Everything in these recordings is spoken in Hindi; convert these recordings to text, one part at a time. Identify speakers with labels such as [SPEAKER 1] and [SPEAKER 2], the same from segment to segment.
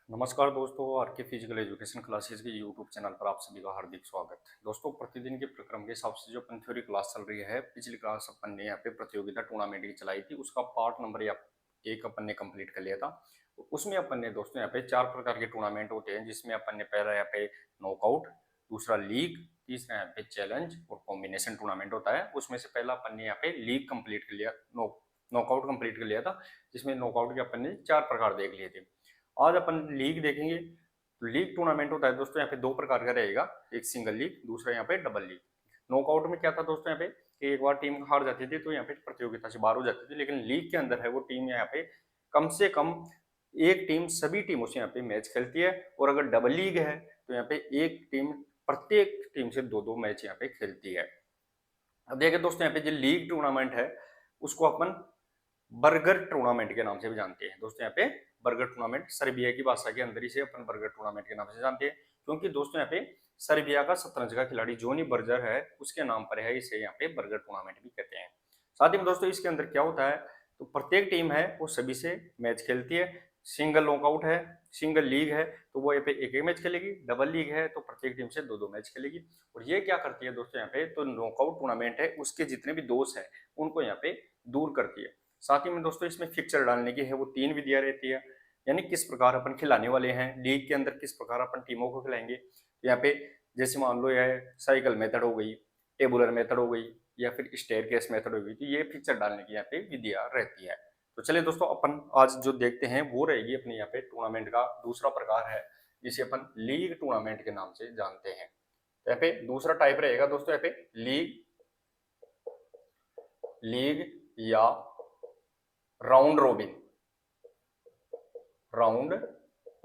[SPEAKER 1] नमस्कार दोस्तों, आर के फिजिकल एजुकेशन क्लासेस के यूट्यूब चैनल पर आप सभी का हार्दिक स्वागत है। दोस्तों, प्रतिदिन के प्रक्रम के हिसाब से जो अपन थ्योरी क्लास चल रही है, पिछली क्लास अपन ने यहाँ पे प्रतियोगिता टूर्नामेंट की चलाई थी, उसका पार्ट नंबर एक अपन ने कंप्लीट कर लिया था। तो उसमें अपन ने दोस्तों यहाँ पे 4 प्रकार के टूर्नामेंट होते हैं, जिसमें अपन ने पहला यहाँ पे नॉकआउट, दूसरा लीग, तीसरा यहाँ पे चैलेंज और कॉम्बिनेशन टूर्नामेंट होता है। उसमें से पहला अपन ने यहाँ पे लीग कंप्लीट कर लिया, नॉकआउट कंप्लीट कर लिया था, जिसमें नॉकआउट के अपन ने 4 प्रकार देख लिए थे। आज अपन लीग देखेंगे। तो लीग टूर्नामेंट होता है दोस्तों, यहाँ पे 2 प्रकार का रहेगा, एक सिंगल लीग, दूसरा यहाँ पे डबल लीग। नॉकआउट में क्या था दोस्तों, यहाँ पे कि एक बार टीम हार जाती थी तो यहाँ पे प्रतियोगिता से बाहर हो जाती थी, लेकिन लीग के अंदर है वो टीम यहाँ पे कम से कम एक टीम सभी टीमों से यहाँ पे मैच खेलती है। और अगर डबल लीग है तो यहाँ पे एक टीम प्रत्येक टीम से 2-2 मैच यहाँ पे खेलती है। अब देखिए दोस्तों, यहाँ पे जो लीग टूर्नामेंट है उसको अपन बर्गर टूर्नामेंट के नाम से भी जानते हैं। दोस्तों यहाँ पे बर्गर टूर्नामेंट सर्बिया की भाषा के अंदर इसे अपन बर्गर टूर्नामेंट के नाम से जानते हैं, क्योंकि दोस्तों यहाँ पे सर्बिया का शतरंज का खिलाड़ी जोनी बर्जर है, उसके नाम पर है, इसे यहाँ पे बर्गर टूर्नामेंट भी कहते हैं। साथ ही में दोस्तों इसके अंदर क्या होता है, तो प्रत्येक टीम है वो सभी से मैच खेलती है। सिंगल नॉकआउट है, सिंगल लीग है तो वो यहाँ पे एक एक मैच खेलेगी, डबल लीग है तो प्रत्येक टीम से 2-2 मैच खेलेगी। और ये क्या करती है दोस्तों, यहाँ पे तो नॉकआउट टूर्नामेंट है उसके जितने भी दोष है उनको यहाँ पे दूर करती है। साथ ही में दोस्तों इसमें फिक्सर डालने की है वो 3 विधियां रहती है, यानी किस प्रकार अपन खिलाने वाले हैं, लीग के अंदर किस प्रकार अपन टीमों को खिलाएंगे। यहाँ पे जैसे मान लो यह साइकिल मेथड हो गई, टेबुलर मेथड हो गई या फिर स्टेयरकेस मेथड हो गई, तो ये फिक्सर डालने की यहाँ पे विधियां रहती है। तो चलिए दोस्तों, अपन आज जो देखते हैं वो रहेगी अपने यहाँ पे टूर्नामेंट का दूसरा प्रकार है, जिसे अपन लीग टूर्नामेंट के नाम से जानते हैं। तो यहाँ पे दूसरा टाइप रहेगा दोस्तों, यहाँ पे लीग लीग या राउंड रोबिन। राउंड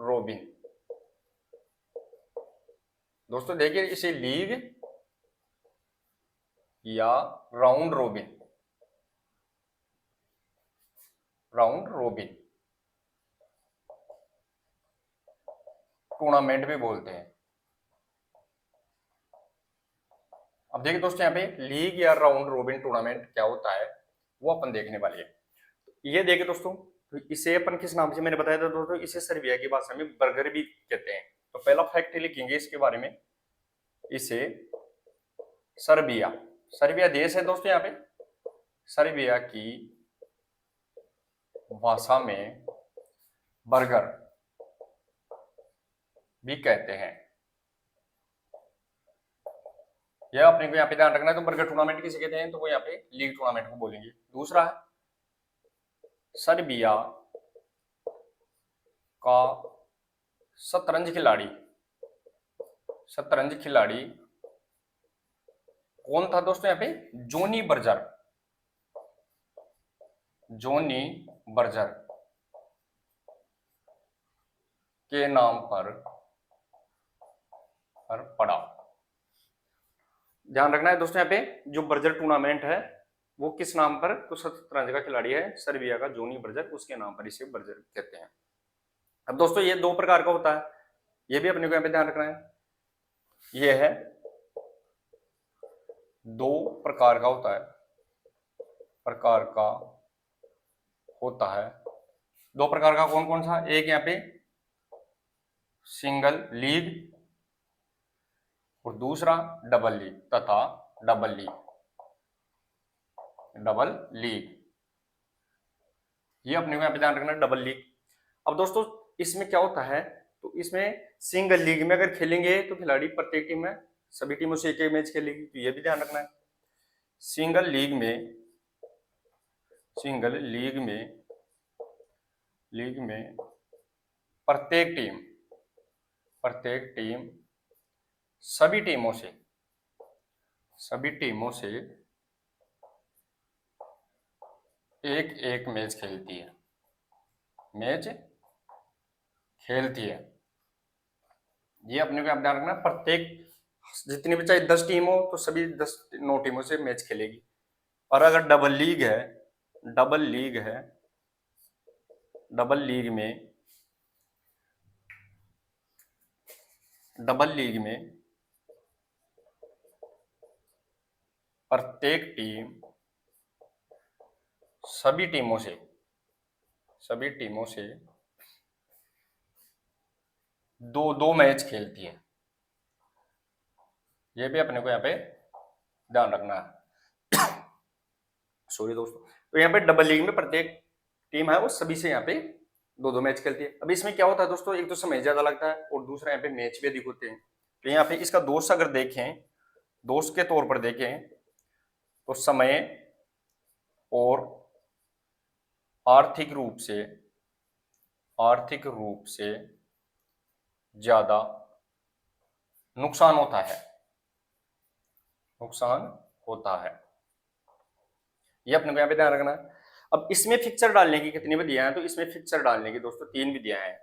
[SPEAKER 1] रोबिन दोस्तों देखिए, इसे लीग या round robin, round robin tournament भी बोलते हैं। अब देखिए दोस्तों, यहाँ पे लीग या राउंड रोबिन टूर्नामेंट क्या होता है वो अपन देखने वाले हैं। तो ये देखिए दोस्तों, तो इसे अपन किस नाम से मैंने बताया था दोस्तों, इसे सर्बिया की भाषा में बर्गर भी कहते हैं। तो पहला फैक्ट लिखेंगे इसके बारे में, इसे सर्बिया, सर्बिया देश है दोस्तों, यहाँ पे सर्बिया की भाषा में बर्गर भी कहते हैं। यह अपने को यहाँ पे ध्यान रखना है। तो बर्गर टूर्नामेंट किसे कहते हैं, तो वो यहाँ पे लीग टूर्नामेंट को बोलेंगे। दूसरा है सर्बिया का शतरंज खिलाड़ी, शतरंज खिलाड़ी कौन था दोस्तों, यहाँ पे जोनी बर्जर, जोनी बर्जर के नाम पर पड़ा। ध्यान रखना है दोस्तों, यहाँ पे जो बर्जर टूर्नामेंट है वो किस नाम पर, तो शतरंज का खिलाड़ी है सर्बिया का जोनी बर्जर, उसके नाम पर इसे बर्जर कहते हैं। अब दोस्तों ये 2 प्रकार का होता है, ये भी अपने को यहाँ पे ध्यान रखना है। ये है 2 प्रकार का होता है, प्रकार का होता है। 2 प्रकार का कौन कौन सा, एक यहाँ पे सिंगल लीग और दूसरा डबल लीग तथा डबल लीग, डबल लीग, ये अपने को यहाँ पे ध्यान रखना है, डबल लीग। अब दोस्तों इसमें क्या होता है, तो इसमें सिंगल लीग में अगर खेलेंगे तो खिलाड़ी प्रत्येक टीम में सभी टीमों से एक एक मैच खेलेगी, तो ये भी ध्यान रखना है। सिंगल लीग में, सिंगल लीग में प्रत्येक टीम, प्रत्येक टीम सभी टीमों से, सभी टीमों से एक एक मैच खेलती है, मैच खेलती है। ये अपने को ध्यान रखना, प्रत्येक जितनी भी चाहे 10 टीम हो तो सभी 9 टीमों से मैच खेलेगी। और अगर डबल लीग है, डबल लीग है, डबल लीग में, डबल लीग में प्रत्येक टीम सभी टीमों से, सभी टीमों से दो दो मैच खेलती है। ये भी अपने को यहाँ पे ध्यान रखना है। सॉरी दोस्तों। तो यहाँ पे डबल लीग में प्रत्येक टीम है वो सभी से यहाँ पे दो दो मैच खेलती है। अब इसमें क्या होता है दोस्तों, एक तो समय ज्यादा लगता है और दूसरा यहाँ पे मैच भी अधिक होते हैं। तो यहाँ पे इसका दोष अगर देखें, दोष के तौर पर देखें तो समय और आर्थिक रूप से ज्यादा नुकसान होता है, ये अपने को यहाँ पे ध्यान रखना है। अब इसमें फिक्सर डालने की कितनी विधियां हैं, तो इसमें फिक्सर डालने की दोस्तों 3 विधियां हैं।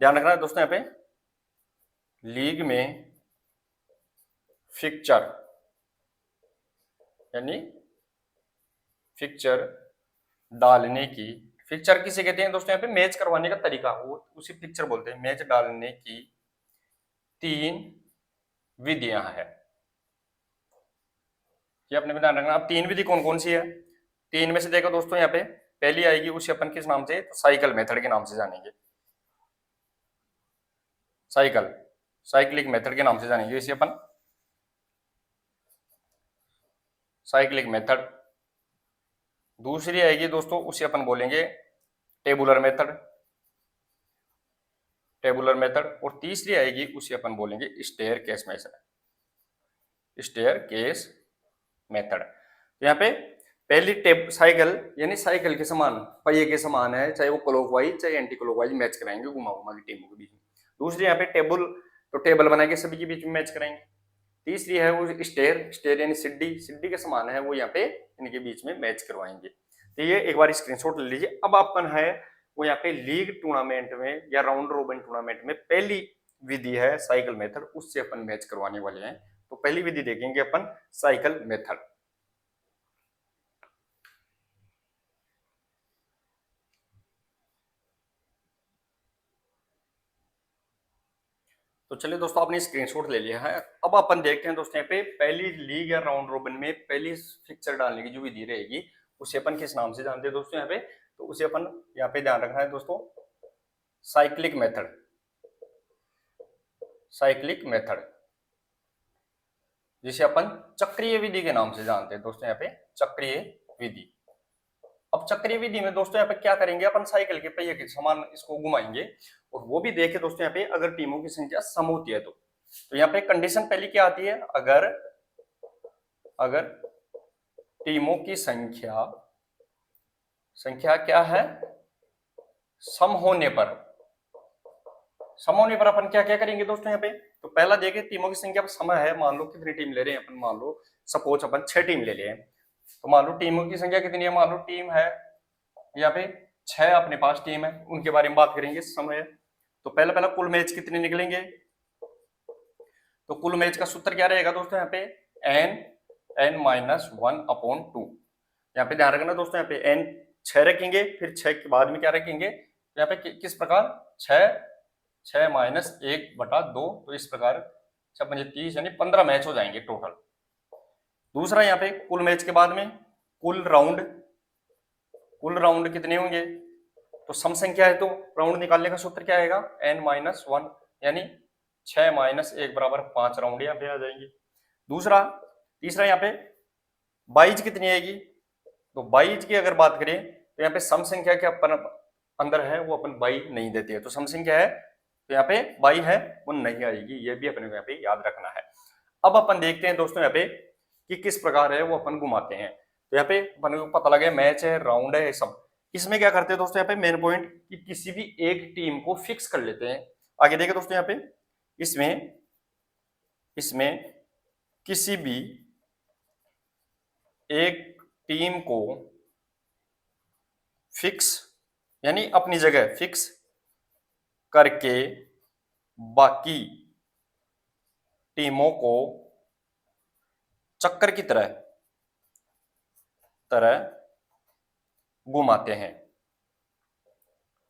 [SPEAKER 1] ध्यान रखना है दोस्तों, यहाँ पे लीग में फिक्सर यानी फिक्सर डालने की, फिक्सर किसे कहते हैं दोस्तों, यहाँ पे मैच करवाने का तरीका वो उसी फिक्सर बोलते हैं। मैच डालने की 3 विधियां हैं, ये अपने को ध्यान रखना। अब 3 विधि कौन कौन सी है, 3 में से देखो दोस्तों, यहाँ पे पहली आएगी उसे अपन किस नाम से, तो साइकिल मेथड के नाम से जानेंगे। साइक्लिक मेथड के नाम से जानेंगे इसे अपन, साइक्लिक मेथड। दूसरी आएगी दोस्तों उसे अपन बोलेंगे टेबुलर मेथड। और तीसरी आएगी उसे अपन बोलेंगे स्टेयरकेस मेथड। तो यहाँ पे पहली साइकिल यानी साइकिल के समान, पहिए के समान है, चाहे वो क्लॉकवाइज चाहे एंटी क्लॉकवाइज मैच कराएंगे घुमा घुमा की टीमों के बीच में। दूसरी यहाँ पे टेबल बना के सभी के बीच में मैच कराएंगे। तीसरी है वो स्टेयर यानी सिड्डी के समान है, वो यहाँ पे इनके बीच में मैच करवाएंगे। तो ये एक बार स्क्रीनशॉट ले लीजिए। अब अपन है वो यहाँ पे लीग टूर्नामेंट में या राउंड रोबिन टूर्नामेंट में पहली विधि है साइकिल मेथड, उससे अपन मैच करवाने वाले हैं। तो पहली विधि देखेंगे अपन साइकिल मेथड। तो चलिए दोस्तों, आपने स्क्रीनशॉट ले लिया है। अब अपन देखते हैं दोस्तों यहाँ पे पहली लीग या राउंड रोबिन में पहली फिक्सर डालने की जो विधि रहेगी उसे अपन किस नाम से जानते हैं दोस्तों यहाँ पे, तो उसे अपन यहाँ पे ध्यान रखना है दोस्तों, साइक्लिक मेथड, जिसे अपन चक्रीय विधि के नाम से जानते हैं दोस्तों यहाँ पे, चक्रीय विधि। अब चक्रीय विधि में दोस्तों यहाँ पे क्या करेंगे, अपन साइकिल के पहिए के समान इसको घुमाएंगे और वो भी देखे दोस्तों यहाँ पे अगर टीमों की संख्या सम होती है तो यहाँ पे कंडीशन पहली क्या आती है, अगर टीमों की संख्या क्या है, सम होने पर अपन क्या क्या करेंगे दोस्तों यहाँ पे। तो पहला देखे टीमों की संख्या सम है, मान लो कितनी टीम ले रहे हैं अपन, मान लो सपोज अपन 6 टीम ले रहे हैं। तो मान लो टीमों की संख्या कितनी है, मान लो टीम है यहाँ पे 6 अपने पास टीम है, उनके बारे में बात करेंगे समय। तो पहला कुल मैच कितने निकलेंगे, तो कुल मैच का सूत्र क्या रहेगा दोस्तों यहाँ पे, n-1/2। यहाँ पे ध्यान रखना दोस्तों, यहाँ पे n 6 रखेंगे, फिर 6 के बाद में क्या रखेंगे, यहाँ पे किस प्रकार 6 माइनस 1/2, तो इस प्रकार 6×5 यानी 15 मैच हो जाएंगे टोटल। दूसरा यहाँ पे कुल मैच के बाद में कुल राउंड कितने होंगे, तो सम संख्या है तो राउंड निकालने का सूत्र क्या आएगा, n-1 यानी 6 माइनस 1 बराबर 5 राउंड यहाँ पे आ जाएंगे। तीसरा यहाँ पे 22 कितनी आएगी, तो 22 की अगर बात करें तो यहाँ पे सम संख्या के अपन अंदर है वो अपन 22 नहीं देते हैं, तो सम संख्या है तो यहाँ पे 22 है वो नहीं आएगी, ये भी अपने को यहाँ पे याद रखना है। अब अपन देखते हैं दोस्तों यहाँ पे कि किस प्रकार है वो अपन घुमाते हैं। तो यहाँ पे अपन को पता लगे मैच है, राउंड है, सब। इसमें क्या करते हैं दोस्तों यहाँ पे मेन पॉइंट कि किसी भी एक टीम को फिक्स कर लेते हैं। आगे देखिए दोस्तों यहाँ पे इसमें किसी भी एक टीम को फिक्स यानी अपनी जगह फिक्स करके बाकी टीमों को चक्कर की तरह घुमाते हैं।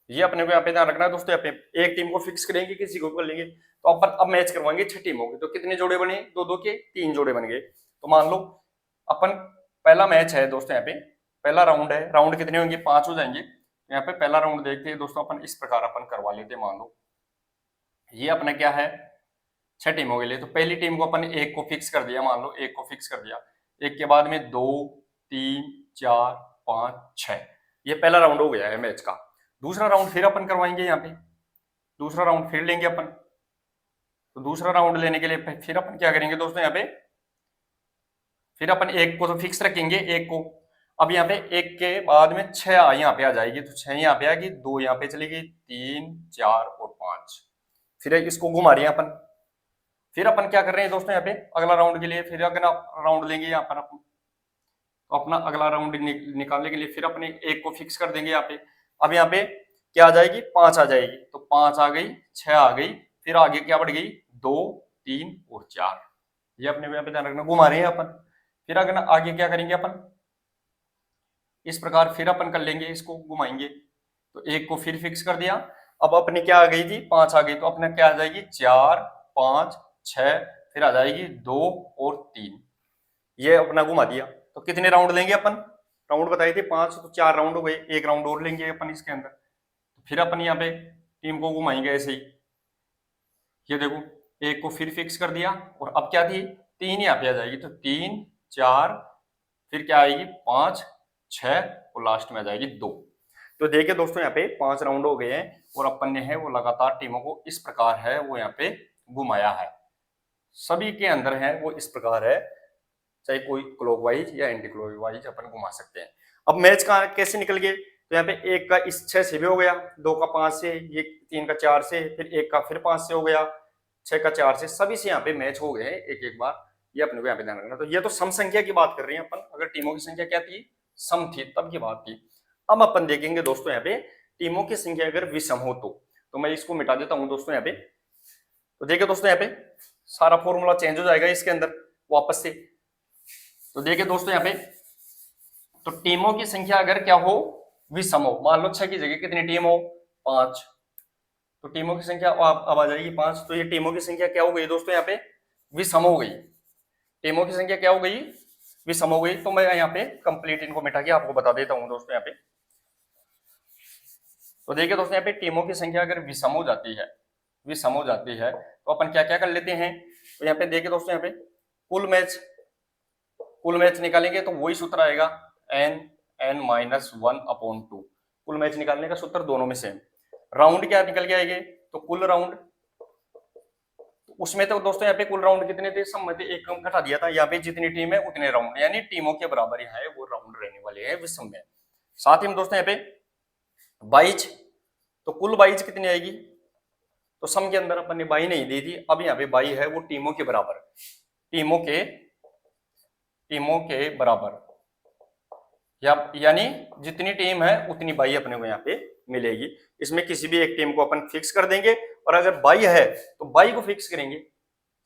[SPEAKER 1] ये अपने को यहाँ पे ध्यान रखना है दोस्तों, यहाँ पे एक टीम को फिक्स करेंगे, किसी को कर लेंगे। तो अपन अब मैच करवाएंगे 6 टीमों के, तो कितने जोड़े बने, 2-2 के 3 जोड़े बन गए। तो मान लो अपन पहला मैच है दोस्तों, यहाँ पे पहला राउंड है, राउंड कितने होंगे, 5 हो जाएंगे। यहाँ पे पहला राउंड देखते हैं दोस्तों, अपन इस प्रकार अपन करवा लेते हैं। मान लो ये अपना क्या है, 6 टीमों के लिए। तो पहली टीम को अपन एक को फिक्स कर दिया, मान लो एक को फिक्स कर दिया। एक के बाद में 2 3 4 5 6, ये पहला राउंड हो गया है मैच का। दूसरा राउंड फिर अपन करवाएंगे यहाँ पे, दूसरा राउंड फिर लेंगे अपन। तो दूसरा राउंड लेने के लिए फिर अपन क्या करेंगे दोस्तों, यहाँ पे फिर अपन एक को तो फिक्स रखेंगे, एक को। अब यहाँ पे एक के बाद में 6 यहाँ पे आ जाएगी, तो 6 यहाँ पे आएगी, 2 यहाँ पे चलेगी, 3 4 और 5। फिर इसको घुमा रहे हैं अपन। फिर अपन क्या कर रहे हैं दोस्तों, यहाँ पे अगला राउंड के लिए फिर अगला राउंड लेंगे यहाँ पर अपन। तो अपना अगला राउंड निकालने के लिए फिर अपने एक को फिक्स कर देंगे यहाँ पे। अब यहाँ पे क्या आ जाएगी, 5 आ जाएगी, तो 5 आ गई, 6 आ गई, फिर आगे क्या बढ़ गई, 2 3 और 4। ये अपने यहाँ पे ध्यान रखना, घुमा रहे हैं अपन। फिर अगर आगे क्या करेंगे अपन, इस प्रकार फिर अपन कर लेंगे, इसको घुमाएंगे। तो एक को फिर फिक्स कर दिया। अब अपने क्या आ गई थी, 5 आ गई, तो अपने क्या आ जाएगी, 4 5 6, फिर आ जाएगी 2 और 3। ये अपना घुमा दिया। तो कितने राउंड लेंगे अपन, राउंड बताए थे 5, तो 4 राउंड हो गए, एक राउंड और लेंगे अपन इसके अंदर। तो फिर अपन यहाँ पे टीम को घुमाएंगे ऐसे ही। ये देखो, एक को फिर फिक्स कर दिया, और अब क्या थी, 3 यहाँ पे आ जाएगी, तो 3 4, फिर क्या आएगी, 5 6, और लास्ट में आ जाएगी 2। तो देखिए दोस्तों, यहाँ पे 5 राउंड हो गए हैं, और अपन ने है वो लगातार टीमों को इस प्रकार है वो यहाँ पे घुमाया है। सभी के अंदर है वो इस प्रकार है, चाहे कोई क्लॉकवाइज या एंटी क्लॉकवाइज अपन घुमा सकते हैं। अब मैच का कैसे निकल गए, तो यहाँ पे एक का इस 6 से भी हो गया, 2 का 5 से, ये 3 का 4 से, फिर एक का फिर 5 से हो गया, 6 का 4 से, सभी से यहाँ पे मैच हो गए एक एक बार। ये अपने को यहाँ पे ध्यान रखना। तो ये तो सम संख्या की बात कर रहे हैं अपन, अगर टीमों की संख्या क्या थी, सम थी, तब की बात थी। अब अपन देखेंगे दोस्तों यहाँ पे टीमों की संख्या अगर विषम हो तो मैं इसको मिटा देता हूं दोस्तों यहाँ पे। तो देखिए दोस्तों, यहाँ पे सारा फॉर्मूला चेंज हो जाएगा इसके अंदर वापस से। तो देखिए दोस्तों यहाँ पे, तो टीमों की संख्या अगर क्या हो, विषम हो, मान लो 6 की जगह कितनी टीम हो, 5, तो टीमों की संख्या अब आ जाएगी 5। तो ये टीमों की संख्या क्या हो गई दोस्तों, यहाँ पे विषम हो गई। टीमों की संख्या क्या हो गई, विषम हो गई। तो मैं यहाँ पे कंप्लीट इनको मिटा के आपको बता देता हूँ दोस्तों यहाँ पे। तो देखिए दोस्तों, यहाँ पे टीमों की संख्या अगर विषम हो जाती है, विषम हो जाती है, तो अपन क्या क्या कर लेते हैं। तो यहाँ पे देखिए दोस्तों, यहाँ पे कुल मैच निकालेंगे, तो वही सूत्र आएगा, n(n-1/2)। कुल मैच निकालने का सूत्र दोनों में सेम। राउंड क्या निकल के आएंगे, तो कुल राउंड, उसमें तो दोस्तों यहाँ पे कुल राउंड कितने थे, सब में एक कम घटा दिया था। यहाँ पे जितनी टीम है उतने राउंड, यानी टीमों के बराबर यहाँ है वो राउंड रहने वाले हैं विषम में। साथ ही में दोस्तों यहाँ पे 22, तो कुल 22 कितनी आएगी, तो सम के अंदर अपन ने 22 नहीं दी थी, अब यहाँ पे 22 है वो टीमों के बराबर, टीमों के बराबर, यानी जितनी टीम है उतनी 22 अपने को यहाँ पे मिलेगी। इसमें किसी भी एक टीम को अपन फिक्स कर देंगे, और अगर 22 है तो 22 को फिक्स करेंगे।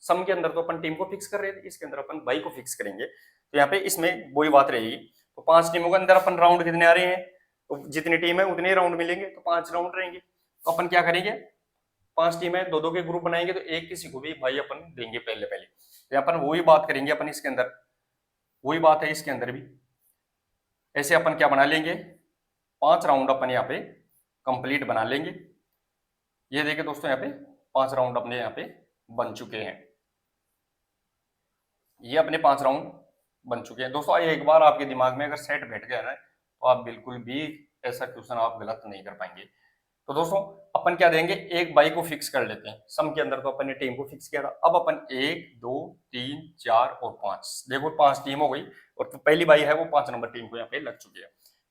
[SPEAKER 1] सम के अंदर तो अपन टीम को फिक्स कर रहे थे, इसके अंदर अपन 22 को फिक्स करेंगे। तो यहाँ पे इसमें वही बात रहेगी। तो 5 टीमों के अंदर अपन राउंड कितने आ रहे हैं, तो जितनी टीम है उतने राउंड मिलेंगे, तो 5 राउंड रहेंगे। तो अपन क्या करेंगे, 5 टीम है, 2-2 के ग्रुप बनाएंगे, तो एक किसी को भी भाई अपन देंगे पहले। तो यहाँ पर वही बात करेंगे अपन इसके अंदर, वही बात है इसके अंदर भी। ऐसे अपन क्या बना लेंगे, 5 राउंड अपन यहाँ पे कंप्लीट बना लेंगे। ये देखिए दोस्तों, यहाँ पे 5 राउंड अपने यहाँ पे बन चुके हैं। ये अपने 5 राउंड बन चुके हैं दोस्तों। एक बार आपके दिमाग में अगर सेट बैठ गया ना, तो आप बिल्कुल भी ऐसा क्वेश्चन आप गलत नहीं कर पाएंगे। तो दोस्तों अपन क्या देंगे, एक बाई को फिक्स कर लेते हैं। सम के अंदर तो अपन ने टीम को फिक्स किया था। अब अपन 1 2 3 4 और 5, देखो 5 टीम हो गई, और तो पहली बाई है वो 5 नंबर टीम को यहाँ पे लग चुकी है।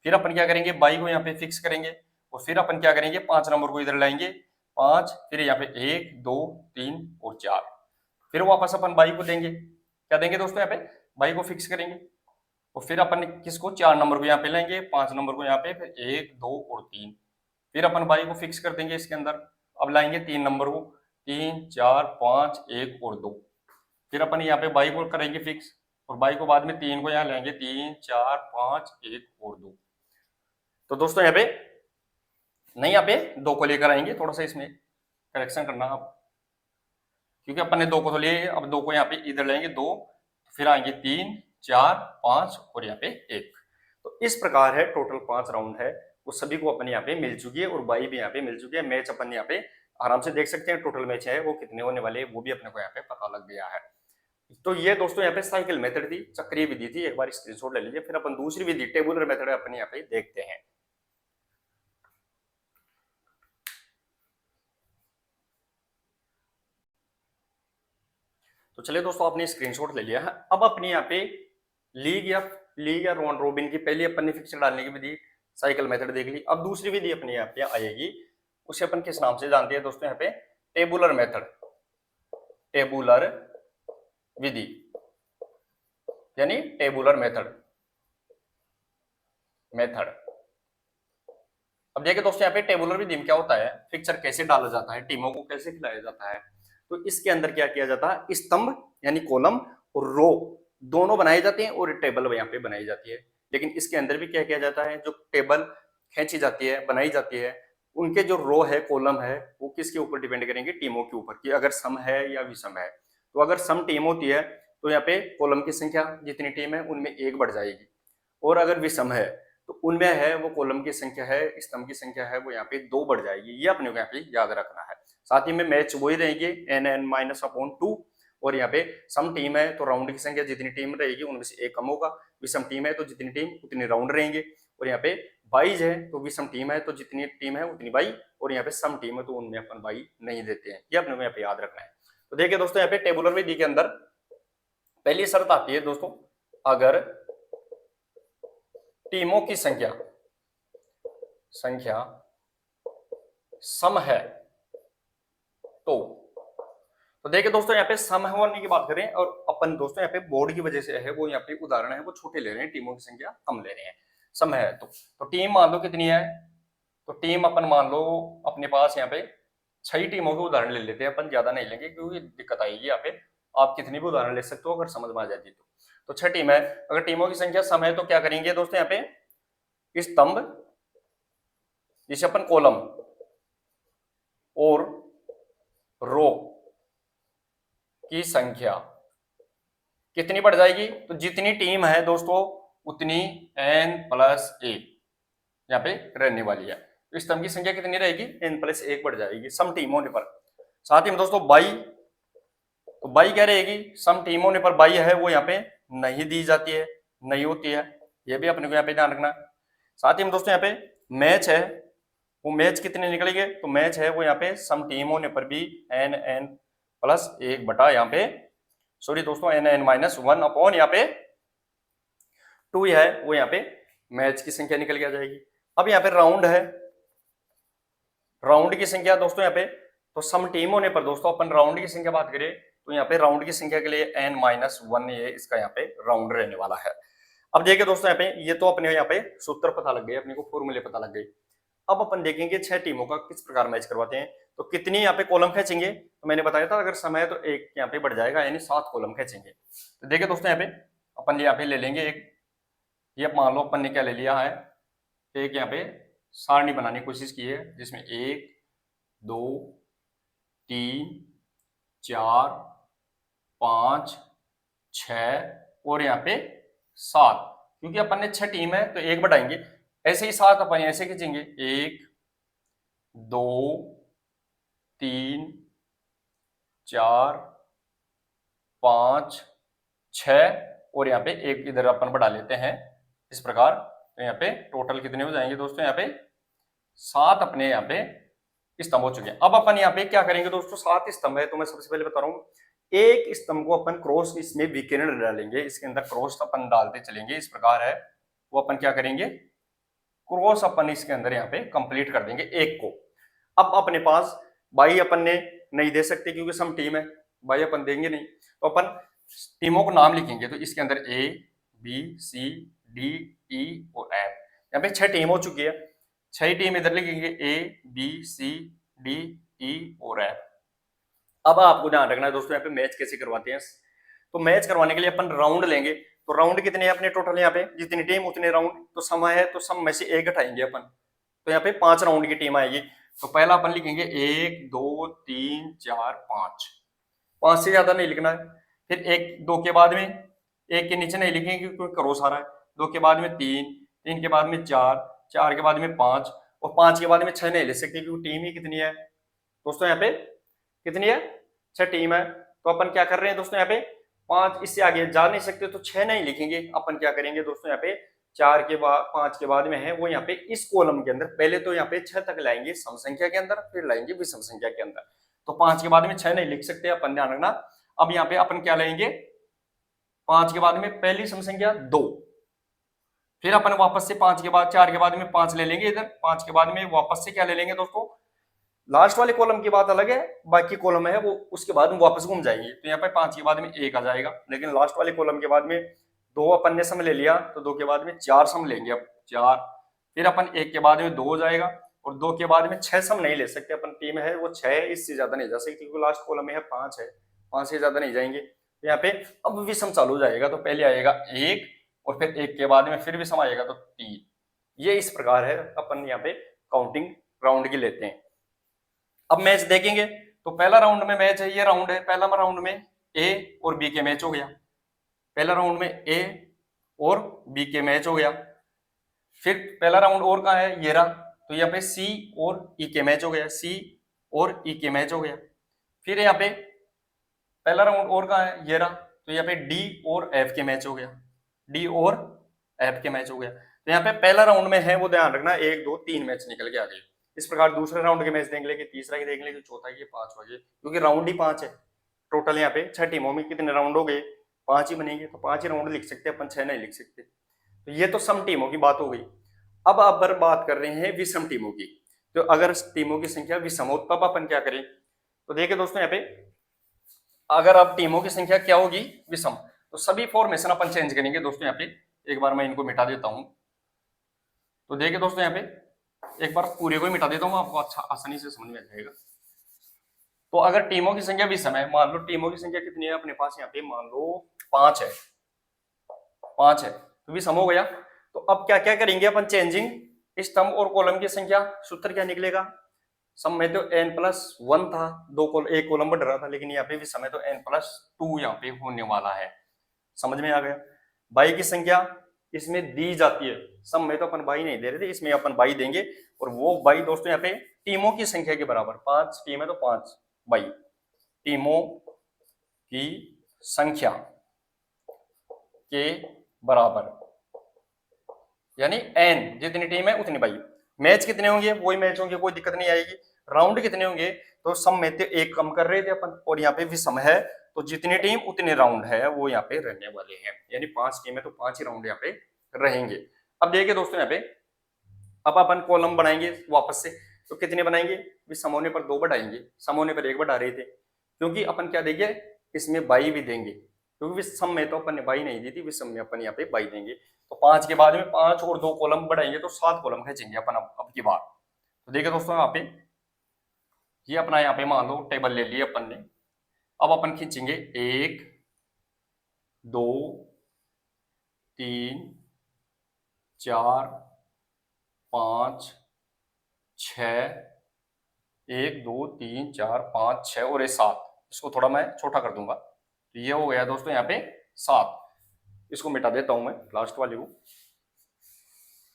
[SPEAKER 1] फिर अपन क्या करेंगे, बाई को यहाँ पे फिक्स करेंगे, और फिर अपन क्या करेंगे, 5 नंबर को इधर लाएंगे, 5, फिर यहाँ पे 1 2 3 और 4, फिर वापस अपन बाई को देंगे। क्या देंगे दोस्तों, यहाँ पे बाई को फिक्स करेंगे, और फिर अपन किसको, 4 नंबर को यहाँ पे लेंगे, 5 नंबर को यहाँ पे, फिर 1 2 और 3, फिर अपन बाई को फिक्स कर देंगे इसके अंदर। अब लाएंगे 3 नंबर को, 3 4 5 1 और 2, फिर अपन यहाँ पे बाई को करेंगे फिक्स, और बाई को बाद में 3 को यहाँ लेंगे, 3 4 5 1 और 2। तो दोस्तों यहाँ पे नहीं, यहाँ पे 2 को लेकर आएंगे, थोड़ा सा इसमें करेक्शन करना आप, क्योंकि अपन ने 2 को तो लिए, अब 2 को यहाँ पे इधर लेंगे 2, फिर आएंगे 3 4 5 और यहाँ पे 1। तो इस प्रकार है, टोटल 5 राउंड है, वो सभी को अपन यहाँ पे मिल चुकी है, और बाई भी यहाँ पे मिल चुकी है। मैच अपन यहाँ पे आराम से देख सकते हैं टोटल मैच है वो कितने होने वाले हैं, वो भी अपने को यहाँ पे पता लग गया है। तो ये दोस्तों यहाँ पे साइकिल मेथड थी, चक्रीय विधि थी, एक बार स्क्रीनशॉट ले लीजिए। फिर अपन दूसरी विधि टेबुलर मेथड अपने यहाँ पे देखते हैं। तो चलिए दोस्तों आपने स्क्रीनशॉट ले लिया है। अब अपने यहाँ पे लीग या राउंड रोबिन की पहली अपन ने फिक्सर डालने की विधि साइकिल मेथड देख ली। अब दूसरी विधि अपने यहाँ पे आएगी, उसे अपन किस नाम से जानते हैं दोस्तों यहाँ पे, टेबुलर मेथड, टेबुलर विधि यानी टेबुलर मेथड। अब देखिए दोस्तों यहाँ पे टेबुलर विधि में क्या होता है, फिक्सर कैसे डाला जाता है, टीमों को कैसे खिलाया जाता है। तो इसके अंदर क्या किया जाता है, स्तंभ यानी कॉलम और रो दोनों बनाए जाते हैं और टेबल यहाँ पे बनाई जाती है। लेकिन इसके अंदर भी क्या किया जाता है, जो टेबल खींची जाती है, बनाई जाती है, उनके जो रो है, कॉलम है, वो किसके ऊपर डिपेंड करेंगे, टीमों के ऊपर, कि अगर सम है या विषम है। तो अगर सम टीम होती है तो यहाँ पे कॉलम की संख्या जितनी टीम है उनमें एक बढ़ जाएगी, और अगर विषम है तो उनमें है वो कॉलम की संख्या है, स्तंभ की संख्या है वो यहाँ पे 2 बढ़ जाएगी। ये अपने को यहाँ पे याद रखना है। साथ ही में मैच वही रहेंगे n(n-2), और यहाँ पे सम टीम है तो राउंड की संख्या जितनी टीम रहेगी उनमें से एक कम होगा, विषम टीम है तो जितनी टीम उतने राउंड रहेंगे, और यहाँ पे बाईज है तो विषम टीम है तो जितनी टीम है उतनी बाई, और यहाँ पे सम टीम है तो उनमें अपन बाई नहीं देते हैं। ये अपने को यहाँ पे याद रखना है। तो देखिए दोस्तों यहाँ पे टेबुलर विधि के अंदर पहली शर्त आती है दोस्तों, अगर टीमों की संख्या सम है तो देखिए दोस्तों यहाँ पे सम होने की बात करें, और अपन दोस्तों यहाँ पे बोर्ड की वजह से है वो यहाँ पे उदाहरण है वो छोटे ले रहे हैं, टीमों की संख्या कम ले रहे हैं। सम है तो टीम मान लो कितनी है, तो टीम अपन मान लो अपने पास यहाँ पे 6 टीमों के उदाहरण ले लेते हैं अपन, ज्यादा नहीं लेंगे क्योंकि दिक्कत आएगी यहाँ पे। आप कितनी भी उदाहरण ले सकते हो अगर समझ में आ जाती तो 6 टीम है। अगर टीमों की संख्या सम है तो क्या करेंगे दोस्तों, यहाँ पे स्तंभ जिसे अपन कॉलम और रो की संख्या कितनी बढ़ जाएगी, तो जितनी टीम है दोस्तों उतनी n+1 यहाँ पे रहने वाली है। तो स्तंभ की संख्या कितनी रहेगी, n+1 बढ़ जाएगी सम टीम होने पर। साथ ही में दोस्तों बाई, तो बाई क्या रहेगी, सम टीम होने पर बाई है वो यहाँ पे नहीं दी जाती है, नहीं होती है, ये भी अपने को यहाँ पे ध्यान रखना। साथ ही में दोस्तों यहाँ पे मैच है, वो मैच कितने निकलेंगे, तो मैच है वो यहाँ पे सम टीम होने पर भी n+1 बटा यहाँ पे, सॉरी दोस्तों n(n-1) अपॉन यहाँ पे 2 है वो यहाँ पे मैच की संख्या निकल के आ जाएगी। अब यहाँ पे राउंड है, राउंड की संख्या दोस्तों यहाँ पे, तो सम टीम होने पर दोस्तों अपन राउंड की संख्या बात करें तो यहाँ पे राउंड की संख्या के लिए n-1 ये इसका यहाँ पे राउंड रहने वाला है। अब देखिए दोस्तों यहाँ पे ये तो अपने यहाँ पे सूत्र पता लग गए, अपने को फॉर्मूले पता लग गए। अब अपन देखेंगे 6 टीमों का किस प्रकार मैच करवाते हैं। तो कितनी यहाँ पे कॉलम खींचेंगे, तो मैंने बताया था अगर समय है तो एक यहाँ पे बढ़ जाएगा, यानी 7 कॉलम खींचेंगे। तो देखिए दोस्तों यहाँ पे अपन यहाँ पे ले लेंगे एक, ये मान लो अपन ने क्या ले लिया है, एक यहाँ पे सारणी बनाने की कोशिश की है जिसमें 1 2 3 4 5 6 और यहाँ पे 7, क्योंकि अपन ने 6 टीम है तो 1 बढ़ाएंगे, ऐसे ही 7 अपन ऐसे खींचेंगे 1 2 3 4 5 6 और यहाँ पे एक इधर अपन बढ़ा लेते हैं इस प्रकार। तो यहाँ पे टोटल कितने हो जाएंगे दोस्तों, यहाँ पे 7 अपने यहाँ पे स्तंभ हो चुके हैं। अब अपन यहाँ पे क्या करेंगे दोस्तों, 7 स्तंभ है तो मैं सबसे पहले बता रहा हूँ, एक स्तंभ को अपन क्रॉस इसमें विकिरण डालेंगे, इसके अंदर क्रॉस अपन डालते चलेंगे इस प्रकार है, वो अपन क्या करेंगे क्रॉस अपन इसके अंदर यहाँ पे कंप्लीट कर देंगे एक को। अब अपने पास बाई अपन ने नहीं दे सकते क्योंकि सम टीम है, बाई अपन देंगे नहीं, तो अपन टीमों को नाम लिखेंगे। तो इसके अंदर A B C D E और F, यहाँ पे 6 टीम हो चुकी है, 6 टीम इधर लिखेंगे A B C D E और F। अब आपको ध्यान रखना है दोस्तों यहाँ पे मैच कैसे करवाते हैं। तो मैच करवाने के लिए अपन राउंड लेंगे, तो राउंड कितने हैं अपने टोटल, यहाँ पे जितनी टीम उतने राउंड, तो समय है तो सम में से 1 घटाएंगे अपन, तो यहाँ पे 5 राउंड की टीम आएगी। तो पहला अपन लिखेंगे 1 2 3 4 5 से ज्यादा नहीं लिखना है। फिर 2 के बाद में 1 के नीचे नहीं लिखेंगे क्योंकि क्रॉस आ रहा है, 2 के बाद में 3 के बाद में 4 के बाद में 5 और 5 के बाद में 6 नहीं ले सकते क्योंकि टीम ही कितनी है, दोस्तों यहाँ पे कितनी है, 6 टीम है। तो अपन क्या कर रहे हैं दोस्तों, यहाँ पे 5, इससे आगे जा नहीं सकते तो 6 नहीं लिखेंगे। अपन क्या करेंगे दोस्तों, यहाँ पे 4 के बाद 5 के बाद में है वो यहाँ पे इस कॉलम के अंदर पहले तो यहाँ पे 6 तक लाएंगे सम संख्या के अंदर, फिर लाएंगे विषम संख्या के अंदर। तो 5 के बाद में 6 नहीं लिख सकते, अपन ध्यान रखना। अब यहाँ पे अपन क्या लेंगे, 5 के बाद में पहली सम संख्या 2, फिर अपन वापस से 5 के बाद 4 के बाद में 5 ले लेंगे इधर, 5 के बाद में वापस से क्या ले लेंगे दोस्तों, लास्ट वाले कॉलम की बात अलग है, बाकी कॉलम है वो उसके बाद में वापस घूम जाएंगे। तो यहाँ पे 5 के बाद में 1 आ जाएगा, लेकिन लास्ट वाले कॉलम के बाद में 2 अपन ने सम ले लिया, तो 2 के बाद में 4 सम लेंगे। अब 4, फिर अपन 1 के बाद में 2 हो जाएगा, और 2 के बाद में 6 सम नहीं ले सकते अपन, टीम है वो 6 है, इससे ज्यादा नहीं जा सकती क्योंकि लास्ट कॉलम में है 5 है, 5 से ज्यादा नहीं जाएंगे। तो यहाँ पे अब विषम चालू हो जाएगा, तो पहले आएगा 1 और फिर 1 के बाद में फिर विषम आएगा तो 3। ये इस प्रकार है, अपन यहाँ पे काउंटिंग राउंड की लेते हैं। अब मैच देखेंगे तो पहला राउंड में मैच है, ये राउंड है, पहला राउंड में ए और बी के मैच हो गया, पहला राउंड में ए और बी के मैच हो गया। फिर पहला राउंड और कहाँ है, ये रहा, तो यहाँ पे सी और ई के मैच हो गया, सी और ई के मैच हो गया। फिर यहाँ पे पहला राउंड और कहाँ है, ये रहा, तो यहाँ पे डी और एफ के मैच हो गया, डी और एफ के मैच हो गया। तो यहाँ पे पहला राउंड में है वो ध्यान रखना 1 2 3 मैच निकल के आ गए। इस प्रकार दूसरे राउंड के मैच देख लेंगे, तीसरा की देख लेंगे, चौथा की, पांचवा की, क्योंकि राउंड ही 5 है टोटल। यहाँ पे 6 टीमों में कितने राउंड हो गए, 5 ही बनेंगे, तो 5 ही राउंड लिख सकते हैं अपन, 6 नहीं लिख सकते। तो ये तो सम टीमों की बात हो गई। अब अपन बात कर रहे हैं विषम टीमों की। तो अगर टीमों की संख्या विषम हो तब अपन क्या करें, तो देखिए दोस्तों यहाँ पे अगर अब टीमों की संख्या क्या होगी, विषम, तो सभी फॉर्मेशन अपन चेंज करेंगे दोस्तों। यहाँ पे एक बार मैं इनको मिटा देता हूं, तो देखिए दोस्तों यहाँ पे एक बार पूरे को ही मिटा देता हूँ, आपको अच्छा आसानी से समझ में आ जाएगा। तो अगर टीमों की संख्या विषम है, मान लो टीमों की संख्या कितनी है अपने पास, यहाँ पे मान लो 5 है, 5 है, तो विषम हो गया। तो अब क्या क्या करेंगे अपन, चेंजिंग स्तंभ और कॉलम की संख्या। सूत्र क्या निकलेगा, सम में तो n+1 था, एक कॉलम बढ़ रहा था, लेकिन यहाँ पे विषम है तो n+2 यहाँ पे होने वाला है। समझ में आ गया। बाई की संख्या इसमें दी जाती है, सम में तो अपन बाई नहीं दे रहे थे, इसमें अपन बाई देंगे, और वो बाई दोस्तों यहाँ पे टीमों की संख्या के बराबर, 5 टीम है तो 5 बाई टीमों की संख्या के बराबर, यानी n जितनी टीम है उतनी बाई। मैच कितने होंगे, वही मैच होंगे, कोई दिक्कत नहीं आएगी। राउंड कितने होंगे, तो सम में तो 1 कम कर रहे थे अपन, और यहाँ पे विषम है तो जितनी टीम उतने राउंड है वो यहाँ पे रहने वाले हैं, यानी 5 टीम है तो 5 ही राउंड यहाँ पे रहेंगे। अब देखिए दोस्तों यहाँ पे अब अपन कॉलम बनाएंगे वापस से, तो कितने बनाएंगे, विषम होने पर 2 बढ़ाएंगे, सम होने पर 1 बढ़ा रहे थे, क्योंकि अपन क्या देंगे इसमें बाई भी देंगे, क्योंकि विषम में तो अपन ने बाई नहीं दी थी, विषम में अपन यहाँ पे बाई देंगे। तो 5 के बाद में 5 और 2 कॉलम बढ़ाएंगे तो 7 कॉलम खींचेंगे अपन अब की बार। तो देखिए दोस्तों यहाँ पे ये अपना यहाँ पे मान लो टेबल ले लिए अपन ने, अब अपन खींचेंगे 1 2 3 4 5 6, 1 2 3 4 5 6 और ये 7, इसको थोड़ा मैं छोटा कर दूंगा, तो ये हो गया दोस्तों यहाँ पे 7। इसको मिटा देता हूं मैं लास्ट वाले को।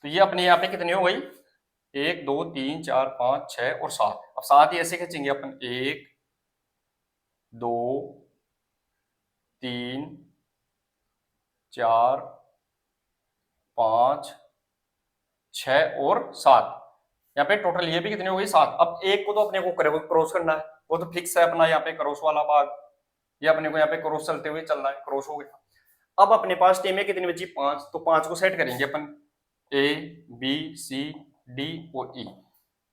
[SPEAKER 1] तो ये अपने यहाँ पे कितनी हो गई, 1 2 3 4 5 6 और 7। अब 7 ही ऐसे खींचेंगे अपन, 1 2 3 4 5 6 और 7। यहाँ पे टोटल ये भी कितनी हो गई, 7। अब एक को तो अपने को क्रॉस करना है, वो तो फिक्स है अपना यहाँ पे क्रॉस वाला भाग, ये अपने को यहाँ पे क्रॉस चलते हुए चलना है, क्रॉस हो गया। अब अपने पास टीमें कितनी बची, 5, तो 5 को सेट करेंगे अपन, ए बी सी डी और ई।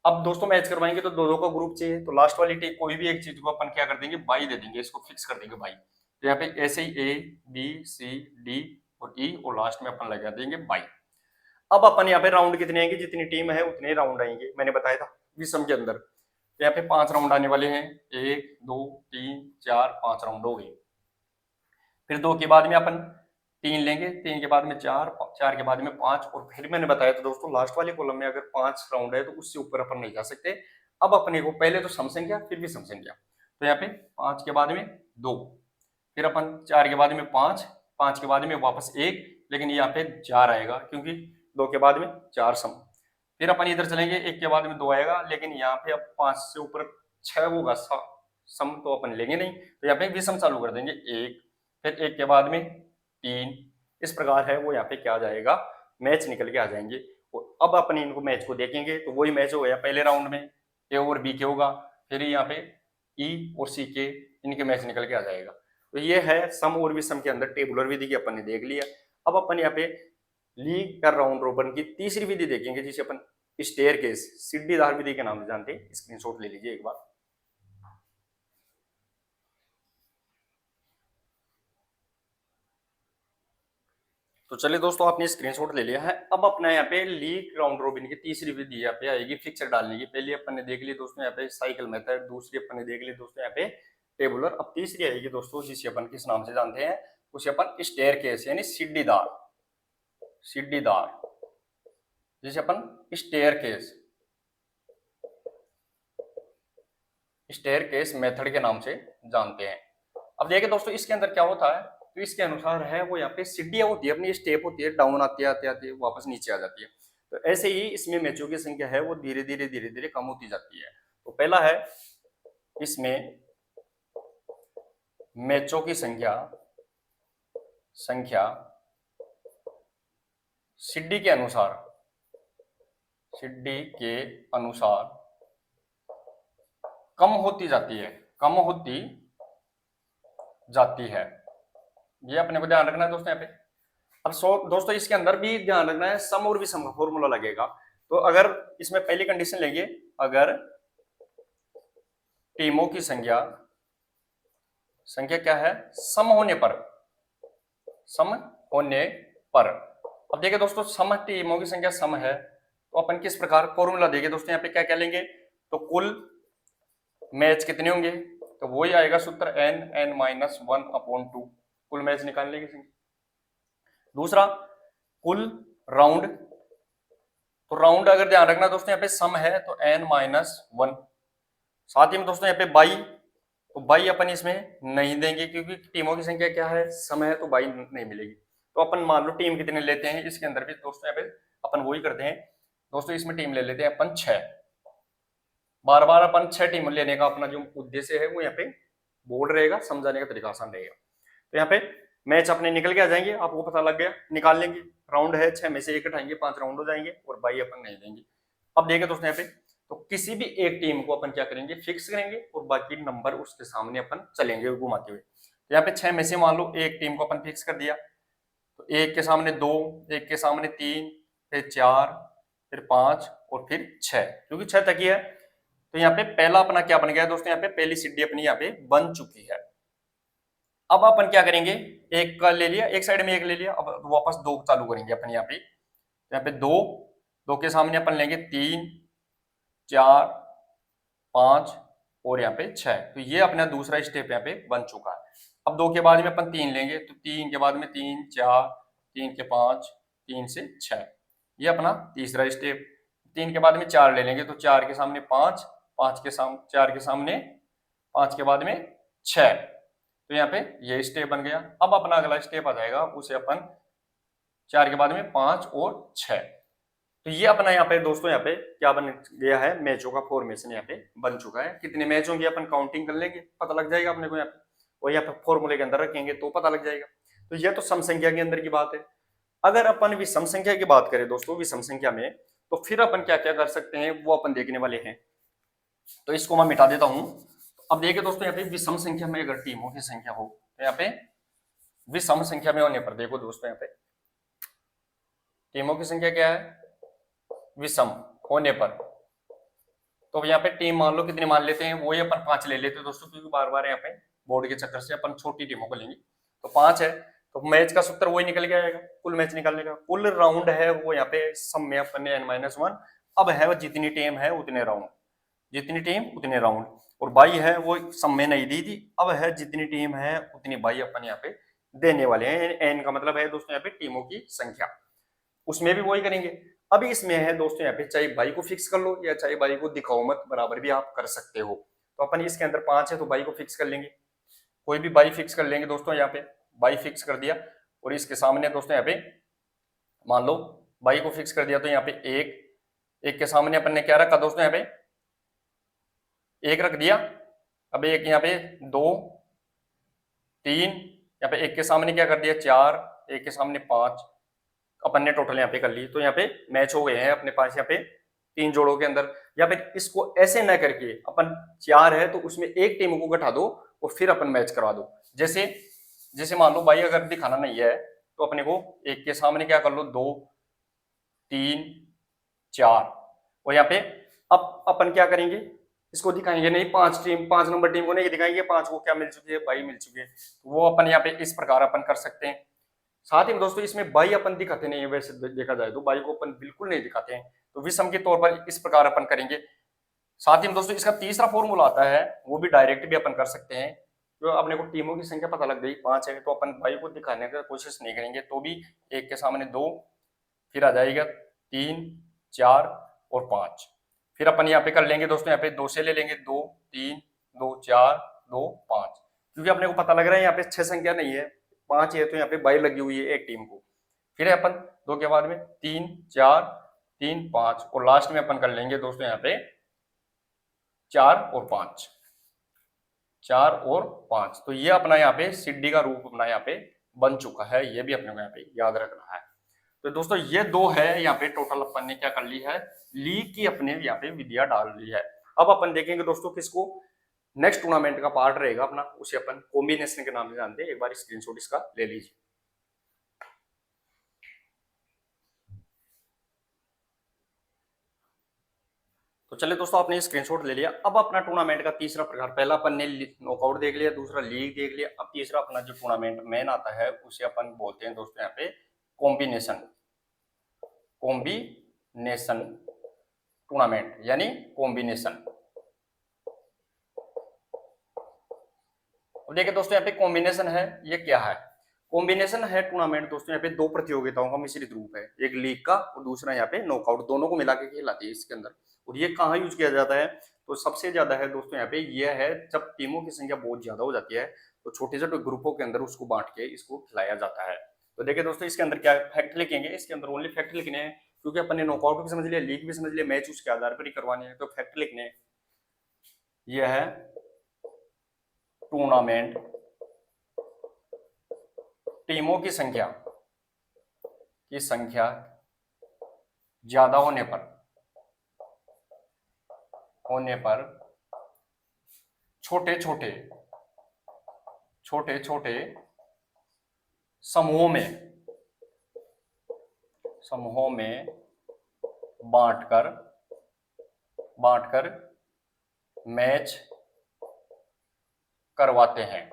[SPEAKER 1] अब दोस्तों मैच करवाएंगे तो 2-2 का ग्रुप चाहिए, तो लास्ट वाली टीम कोई भी एक चीज को अपन क्या कर देंगे, बाई दे देंगे, इसको फिक्स कर देंगे बाई। तो यहाँ पे ऐसे ही ए बी सी डी और ई, और लास्ट में अपन लगा देंगे बाई। अब अपन यहाँ पे राउंड कितने आएंगे, जितनी टीम है उतने राउंड आएंगे, मैंने बताया था विषम के अंदर। तो यहाँ पे 5 राउंड आने वाले हैं, 1 2 3 4 5 राउंड हो गए। फिर 2 के बाद में अपन 3 लेंगे, 3 के बाद में 4, 4 के बाद में 5, और फिर मैंने बताया था दोस्तों लास्ट वाले कॉलम में अगर 5 राउंड है तो उससे ऊपर अपन नहीं जा सकते। अब अपने को पहले तो सम संख्या फिर विषम संख्या, तो यहाँ पे 5 के बाद में 2, फिर अपन 4 के बाद में 5, 5 के बाद में वापस 1, लेकिन यहाँ पे 4 आएगा क्योंकि 2 के बाद में 4 सम। फिर अपन इधर चलेंगे, 1 के बाद में 2 आएगा, लेकिन यहाँ पे अब 5 से ऊपर 6 होगा सम तो अपन लेंगे नहीं, तो यहाँ पे विषम चालू कर देंगे 1, फिर 1 के बाद में 3, इस प्रकार है वो यहाँ पे क्या आ जाएगा, मैच निकल के आ जाएंगे। अब अपन इनको मैच को देखेंगे तो वही मैच हो गया पहले राउंड में, ए और बी के होगा, फिर यहाँ पे ई और सी के, इनके मैच निकल के आ जाएगा। तो ये है सम और विषम के अंदर टेबुलर विधि की अपन ने देख लिया। अब अपन यहाँ पे लीग या राउंड रोबन की तीसरी विधि देखेंगे जिसे अपन स्टेयरकेस सीढ़ीदार विधि के नाम से जानते हैं। स्क्रीनशॉट ले लीजिए एक बार। तो चलिए दोस्तों आपने स्क्रीनशॉट ले लिया है। अब अपना यहाँ पे लीग राउंड रोबिन की तीसरी विधि यहाँ पे आएगी फिक्सर डालने की। पहले अपन ने देख ली दोस्तों यहाँ पे साइकिल मेथड, दूसरी अपन ने देख ली दोस्तों यहाँ पे टेबुलर। अब तीसरी आएगी दोस्तों जिसे अपन किस नाम से जानते हैं, उसे अपन स्टेयरकेस यानी सीढ़ीदार, सीढ़ीदार जिसे अपन स्टेयरकेस, स्टेयरकेस मेथड के नाम से जानते हैं। अब देखिए दोस्तों इसके अंदर क्या होता है, तो इसके अनुसार है वो यहाँ पे सीढ़ियां होती है, अपनी स्टेप होती है, डाउन आती है, आते आते वापस नीचे आ जाती है। तो ऐसे ही इसमें मैचों की संख्या है वो धीरे धीरे कम होती जाती है। तो पहला है इसमें मैचों की संख्या सीढ़ी के अनुसार, सीढ़ी के अनुसार कम होती जाती है, कम होती जाती है। ये अपने को ध्यान रखना है दोस्तों यहाँ पे। अब दोस्तों इसके अंदर भी ध्यान रखना है, सम और विषम का फॉर्मूला लगेगा। तो अगर इसमें पहली कंडीशन लेंगे, अगर टीमों की संख्या क्या है, सम होने पर, सम होने पर। अब देखिए दोस्तों सम टीमों की संख्या सम है तो अपन किस प्रकार फॉर्मूला देंगे दोस्तों, यहाँ पे क्या क्या लेंगे, तो कुल मैच कितने होंगे, तो वही आएगा सूत्र n-1/2, कुल मैच निकालने की। दूसरा कुल राउंड, तो राउंड अगर ध्यान रखना दोस्तों यहाँ पे सम है तो n-1। साथ ही में दोस्तों यहाँ पे बाई, तो बाई अपन इसमें नहीं देंगे क्योंकि टीमों की संख्या क्या है, सम है, तो बाई नहीं मिलेगी। तो अपन मान लो टीम कितने लेते हैं, इसके अंदर भी दोस्तों यहाँ पे अपन वही करते हैं दोस्तों, इसमें टीम ले लेते हैं अपन 6। बार बार अपन 6 टीम लेने का अपना जो उद्देश्य है वो यहाँ पे बोर्ड रहेगा, समझाने का तरीका आसान रहेगा। तो यहाँ पे मैच अपने निकल के आ जाएंगे, आपको पता लग गया, निकाल लेंगे। राउंड है 6 में से 1 हटाएंगे, 5 राउंड हो जाएंगे और बाई अपन नहीं देंगे। अब देखें दोस्तों यहाँ पे, तो किसी भी एक टीम को अपन क्या करेंगे, फिक्स करेंगे और बाकी नंबर उसके सामने अपन चलेंगे घुमाते हुए। तो यहाँ पे 6 में से मान लो एक टीम को अपन फिक्स कर दिया, तो 1 के सामने 2, 1 के सामने 3, फिर 4, फिर 5 और फिर 6, क्योंकि 6 तक ही है। तो यहाँ पे पहला अपना क्या बन गया दोस्तों, यहाँ पे पहली सीढ़ी अपनी यहाँ पे बन चुकी है। अब अपन क्या करेंगे, एक का ले लिया, एक साइड में एक ले लिया, अब वापस 2 चालू करेंगे अपन यहाँ पे। यहाँ पे 2 के सामने अपन लेंगे 3, 4, 5 और यहाँ पे 6। तो ये अपना दूसरा स्टेप यहाँ पे बन चुका है। अब 2 के बाद में अपन 3 लेंगे, तो 3 के बाद में 3, 4, 3 के 5, 3 से 6, ये अपना तीसरा स्टेप। 3 के बाद में 4 ले लेंगे, तो 4 के सामने 5, 5 के सामने 4 के सामने 5 के बाद में 6, तो यहाँ पे ये स्टेप बन गया। अब अपना अगला स्टेप आ जाएगा, उसे अपन 4 के बाद में 5 और 6। तो ये अपना यहाँ पे दोस्तों यहाँ पे क्या बन गया है, मैचों का फॉर्मेशन यहाँ पे बन चुका है। कितने मैच होंगे अपन काउंटिंग कर लेंगे, पता लग जाएगा अपने को यहाँ पे, और यहाँ पे फॉर्मूले के अंदर रखेंगे तो पता लग जाएगा। तो ये तो सम संख्या के अंदर की बात है। अगर अपन विषम संख्या की बात करें दोस्तों, विषम संख्या में तो फिर अपन क्या क्या कर सकते हैं वो अपन देखने वाले हैं। तो इसको मैं मिटा देता हूं। अब देखिए दोस्तों यहाँ पे विषम संख्या में अगर टीमों की संख्या हो तो यहाँ पे विषम संख्या में होने पर देखो दोस्तों यहाँ पे टीमों की संख्या क्या है, विषम होने पर, तो यहाँ पे टीम मान लो कितने मान लेते हैं, वो ही अपन 5 ले लेते हैं दोस्तों, क्योंकि बार बार यहाँ पे बोर्ड के चक्कर से अपन छोटी टीमों को लेंगे। तो 5 है, तो मैच का सूत्र वही निकल के आएगा, कुल मैच निकालने का। कुल राउंड है वो यहाँ पे सम में अपन ने n-1। अब है वो जितनी टीम है उतने राउंड, जितनी टीम उतने राउंड, और बाई है वो सम में नहीं दी थी, अब है जितनी टीम है उतनी बाई अपन यहाँ पे देने वाले हैं। n का मतलब है दोस्तों यहाँ पे टीमों की संख्या, उसमें भी वही करेंगे। अभी इसमें है दोस्तों यहाँ पे चाहे बाई को फिक्स कर लो या चाहे बाई को दिखाओ मत, बराबर भी आप कर सकते हो। तो अपन इसके अंदर 5 है तो बाई को फिक्स कर लेंगे, कोई भी बाई फिक्स कर लेंगे दोस्तों। यहाँ पे बाई फिक्स कर दिया और इसके सामने दोस्तों यहाँ पे मान लो बाई को फिक्स कर दिया, तो यहाँ पे 1 के सामने अपन ने क्या रखा दोस्तों, यहाँ पे एक रख दिया, अब एक यहाँ पे 2 3, यहाँ पे एक के सामने क्या कर दिया 4, एक के सामने 5, अपन ने टोटल यहाँ पे कर ली। तो यहाँ पे मैच हो गए हैं अपने पास यहाँ पे 3 जोड़ों के अंदर। या फिर इसको ऐसे न करके अपन 4 है तो उसमें एक टीम को घटा दो और फिर अपन मैच करवा दो। जैसे जैसे मान लो भाई अगर दिखाना नहीं है तो अपने को एक के सामने क्या कर लो 2 3 4, और यहाँ पे अब अपन क्या करेंगे, इसको दिखाएंगे नहीं 5 नंबर टीम को नहीं दिखाएंगे, 5 को क्या मिल चुकी है बाई मिल चुकी है। तो वो अपन यहाँ पे इस प्रकार अपन कर सकते हैं। साथ ही में दोस्तों इसमें बाई अपन दिखाते नहीं है, वैसे देखा जाए तो बाई को अपन बिल्कुल नहीं दिखाते हैं, तो विषम के तौर पर इस प्रकार अपन करेंगे। साथ ही में दोस्तों इसका तीसरा फॉर्मूला आता है, वो भी डायरेक्ट भी अपन कर सकते हैं। जो अपने को टीमों की संख्या पता लग गई 5 है तो अपन बाई को दिखाने की कोशिश नहीं करेंगे, तो भी एक के सामने 2, फिर आ जाएगा 3 4 और 5। फिर अपन यहाँ पे कर लेंगे दोस्तों, यहाँ पे 2 से ले लेंगे 2 3 2 4 2 5, क्योंकि अपने को पता लग रहा है यहाँ पे 6 संख्या नहीं है 5 है, तो यहाँ पे बाई लगी हुई है एक टीम को। फिर अपन 2 के बाद में 3 4 3 5 और लास्ट में अपन कर लेंगे दोस्तों यहाँ पे 4 और 5, 4 और 5। तो ये अपना यहाँ पे सिड्डी का रूप अपना यहाँ पे बन चुका है, ये भी अपने को यहाँ पे याद रखना है। तो दोस्तों ये 2 है यहाँ पे टोटल अपन ने क्या कर ली है, लीग की अपने यहाँ पे विधियां डाल ली है। अब अपन देखेंगे दोस्तों किसको नेक्स्ट टूर्नामेंट का पार्ट रहेगा अपना, उसे अपन कॉम्बिनेशन के नाम से जानते हैं। एक बार स्क्रीनशॉट इसका ले लीजिए। तो चलिए दोस्तों आपने स्क्रीनशॉट ले लिया। अब अपना टूर्नामेंट का तीसरा प्रकार, पहला अपन ने नॉकआउट देख लिया, दूसरा लीग देख लिया, अब तीसरा अपना जो टूर्नामेंट मेन आता है उसे अपन बोलते हैं दोस्तों यहाँ पे कॉम्बिनेशन टूर्नामेंट, यानी कॉम्बिनेशन। अब देखिए दोस्तों यहाँ पे कॉम्बिनेशन है, ये क्या है, कॉम्बिनेशन है टूर्नामेंट दोस्तों यहाँ पे 2 प्रतियोगिताओं का मिश्रित रूप है, एक लीग का और दूसरा यहाँ पे नॉकआउट, दोनों को मिला के खिलाती है इसके अंदर। और ये कहाँ यूज किया जाता है, तो सबसे ज्यादा है दोस्तों यहाँ पे ये है जब टीमों की संख्या बहुत ज्यादा हो जाती है तो छोटे छोटे ग्रुपों के अंदर उसको बांट के इसको खिलाया जाता है। तो देखिए दोस्तों इसके अंदर क्या फैक्ट लिखेंगे, इसके अंदर ओनली फैक्ट लिखने हैं, क्योंकि अपन ने नॉकआउट भी समझ लिया, लीग भी समझ लिया, मैच उसके आधार पर ही करवाने हैं, तो फैक्ट लिखने हैं। यह है टूर्नामेंट टीमों की संख्या ज्यादा होने पर छोटे छोटे समूहों में बांटकर मैच करवाते हैं।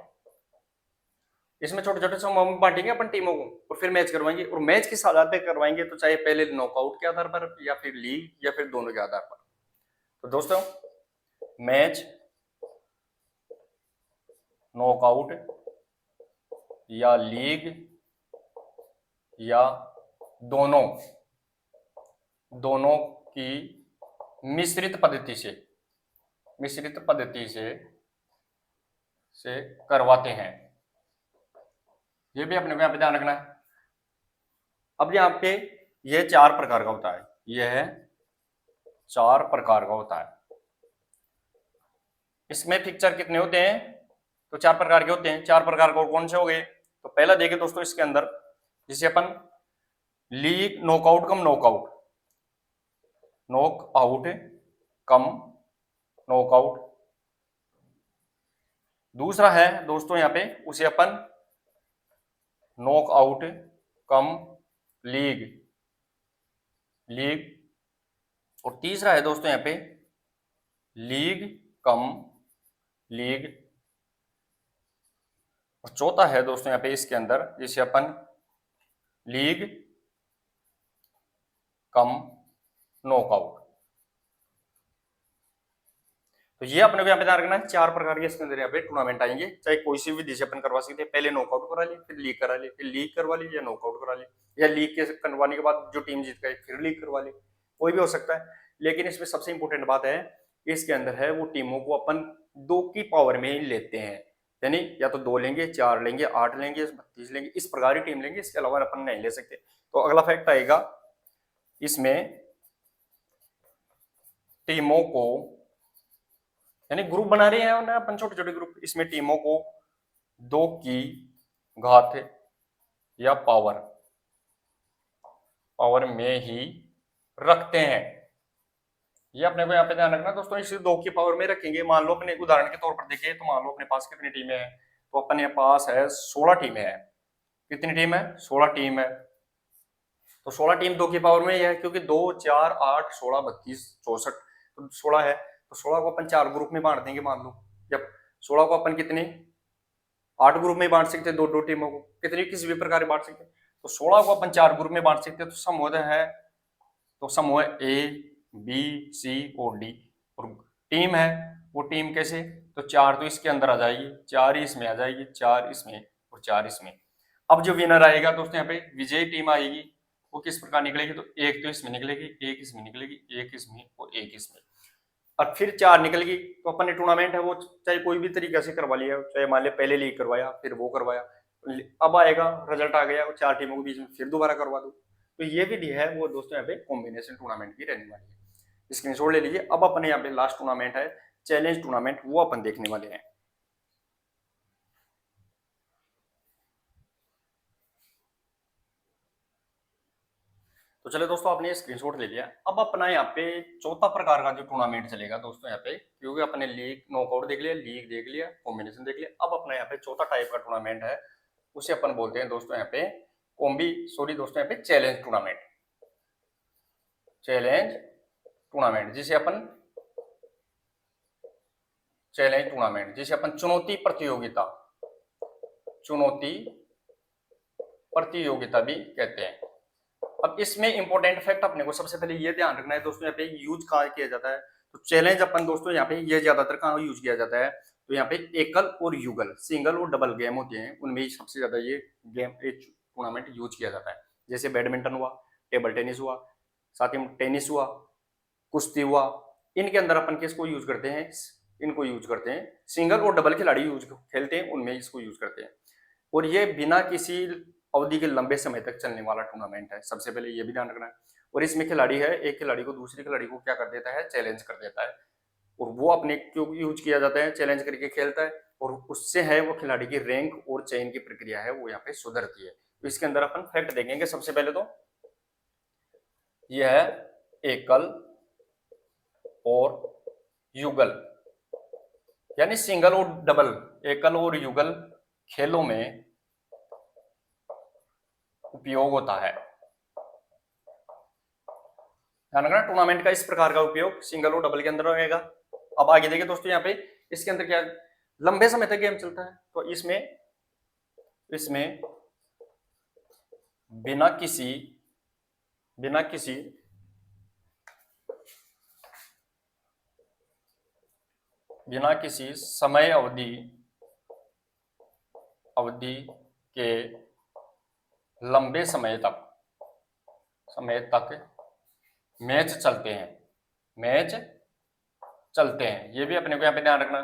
[SPEAKER 1] इसमें छोटे छोटे समूह में बांटेंगे अपन टीमों को और फिर मैच करवाएंगे, और मैच किस आधार पर करवाएंगे, तो चाहे पहले नॉकआउट के आधार पर या फिर लीग या फिर दोनों के आधार पर। तो दोस्तों मैच नॉकआउट या लीग या दोनों की मिश्रित पद्धति से करवाते हैं। ये भी अपने को यहाँ पे ध्यान रखना है। अब यहाँ पे ये 4 प्रकार का होता है, यह है 4 प्रकार का होता है। इसमें फिक्चर कितने होते हैं, तो 4 प्रकार के होते हैं। 4 प्रकार को कौन से हो गए, तो पहला देखिए दोस्तों इसके अंदर जिसे अपन लीग नॉकआउट कम नॉकआउट। दूसरा है दोस्तों यहाँ पे उसे अपन नॉकआउट कम लीग। और तीसरा है दोस्तों यहाँ पे लीग कम लीग। और चौथा है दोस्तों यहाँ पे इसके अंदर जिसे अपन लीग कम नॉकआउट। तो ये अपने को यहाँ पे ध्यान रखना है, 4 प्रकार के इसके अंदर यहाँ पे टूर्नामेंट आएंगे, चाहे कोई सी विधि से अपन करवा सकते हैं। पहले नॉकआउट करा ली, फिर लीग करा ली, फिर लीग करवा ली, या नॉकआउट करा ली, या लीग के करवाने के बाद जो टीम जीत गई फिर लीग करवा ली, कोई भी हो सकता है। लेकिन इसमें सबसे इंपॉर्टेंट बात है इसके अंदर है वो टीमों को अपन 2 की पावर में ही लेते हैं, यानी या तो 2 लेंगे, 4 लेंगे, 8 लेंगे, 32 लेंगे, इस प्रकार की टीम लेंगे, इसके अलावा अपन नहीं ले सकते। तो अगला फैक्ट आएगा इसमें टीमों को यानी ग्रुप बना रहे हैं ना अपन, छोटे छोटे ग्रुप। इसमें टीमों को 2 की घात या पावर में ही रखते हैं। ये अपने को यहाँ पे ध्यान रखना दोस्तों, इसे 2 की पावर में रखेंगे। मान लो अपने उदाहरण के तौर पर देखिए, तो मान लो अपने पास कितनी टीमें हैं, तो अपने पास है 16 टीमें हैं। कितनी टीम है? 16 टीम है। तो 16 टीम 2 की पावर में ही है, क्योंकि 2 4 8 16 32 64, तो 16 है। तो 16 को अपन 4 ग्रुप में बांट देंगे। मान लो जब 16 को अपन कितने 8 ग्रुप में बांट सकते हैं, दो दो टीमों को कितनी किसी भी प्रकार बांट सकते हैं। तो 16 को अपन 4 ग्रुप में बांट सकते हैं। तो समूह है, तो समूह ए बी सी और डी। और टीम है, वो टीम कैसे, तो 4 तो इसके अंदर आ जाएगी, 4 ही इसमें आ जाएगी, 4 इसमें और 4 इसमें। अब जो विनर आएगा दोस्तों, यहाँ पे विजयी टीम आएगी, वो किस प्रकार निकलेगी, तो एक तो इसमें निकलेगी, एक इसमें निकलेगी, एक इसमें और एक इसमें, और फिर 4 निकलेगी। तो अपन ने टूर्नामेंट है वो चाहे कोई भी तरीके से करवा लिया, चाहे मान लिया पहले लीग करवाया फिर वो करवाया, अब आएगा रिजल्ट आ गया 4 टीमों के बीच में फिर दोबारा करवा दो। तो ये विधि है वो दोस्तों यहाँ पे कॉम्बिनेशन टूर्नामेंट की रहने वाली है। स्क्रीनशॉट ले लीजिए। अब अपने यहाँ पे लास्ट टूर्नामेंट है चैलेंज टूर्नामेंट, वो अपन देखने वाले हैं। तो चले दोस्तों, आपने स्क्रीनशॉट ले लिया। अब अपना यहाँ पे चौथा प्रकार का जो टूर्नामेंट चलेगा दोस्तों यहाँ पे, क्योंकि अपने लीग नॉकआउट देख लिया, लीग देख लिया, कॉम्बिनेशन देख लिया, अब अपना यहाँ पे चौथा टाइप का टूर्नामेंट है, उसे अपन बोलते हैं दोस्तों यहाँ पे दोस्तों यहाँ पे चैलेंज टूर्नामेंट। चैलेंज टूर्नामेंट जिसे अपन चुनौती प्रतियोगिता भी कहते हैं। अब इसमें इंपॉर्टेंट फैक्ट अपने को सबसे पहले ये ध्यान रखना है दोस्तों, यहाँ पे यूज कहाँ किया जाता है, तो चैलेंज अपन दोस्तों यहाँ पे ये ज्यादातर कहाँ यूज किया जाता है, तो यहाँ पे एकल और युगल, सिंगल और डबल गेम होते हैं, उनमें सबसे ज्यादा ये गेम टूर्नामेंट यूज किया जाता है। जैसे बैडमिंटन हुआ, टेबल टेनिस हुआ, साथ ही टेनिस हुआ, कुश्ती हुआ, इनके अंदर अपन किसको यूज करते हैं, इनको यूज करते हैं। सिंगल और डबल खिलाड़ी यूज खेलते हैं, उनमें इसको यूज करते हैं। और ये बिना किसी अवधि के लंबे समय तक चलने वाला टूर्नामेंट है, सबसे पहले ये भी ध्यान रखना है। और इसमें खिलाड़ी है, एक खिलाड़ी को दूसरे खिलाड़ी को क्या कर देता है, चैलेंज कर देता है, और वो अपने क्यों यूज किया जाता है, चैलेंज करके खेलता है, और उससे है वो खिलाड़ी की रैंक और चयन की प्रक्रिया है वो यहाँ पे सुधरती है। तो इसके अंदर अपन फैक्ट देखेंगे। सबसे पहले तो यह है एकल और युगल, यानी सिंगल और डबल, एकल और युगल खेलों में उपयोग होता है। ध्यान रखना, टूर्नामेंट का इस प्रकार का उपयोग सिंगल और डबल के अंदर रहेगा। अब आगे देखिए दोस्तों, यहाँ पे इसके अंदर क्या लंबे समय तक गेम चलता है, तो इसमें बिना किसी समय अवधि के लंबे समय तक मैच चलते हैं। ये भी अपने को यहाँ पे ध्यान रखना,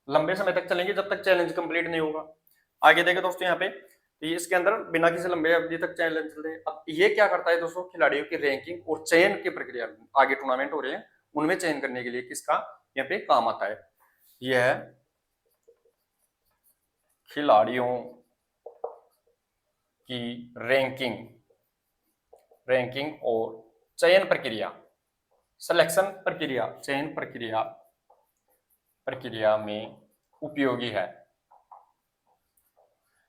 [SPEAKER 1] लंबे समय तक चलेंगे जब तक चैलेंज कंप्लीट नहीं होगा। आगे देखें दोस्तों, यहाँ पे तो इसके अंदर बिना किसी लंबे अवधि तक चैलेंज चलते हैं। अब ये क्या करता है दोस्तों, खिलाड़ियों की रैंकिंग और चयन की प्रक्रिया, आगे टूर्नामेंट हो रहे हैं उनमें चयन करने के लिए किसका यहाँ पे काम आता है, यह है खिलाड़ियों की रैंकिंग और चयन प्रक्रिया, सिलेक्शन प्रक्रिया, चयन प्रक्रिया में उपयोगी है।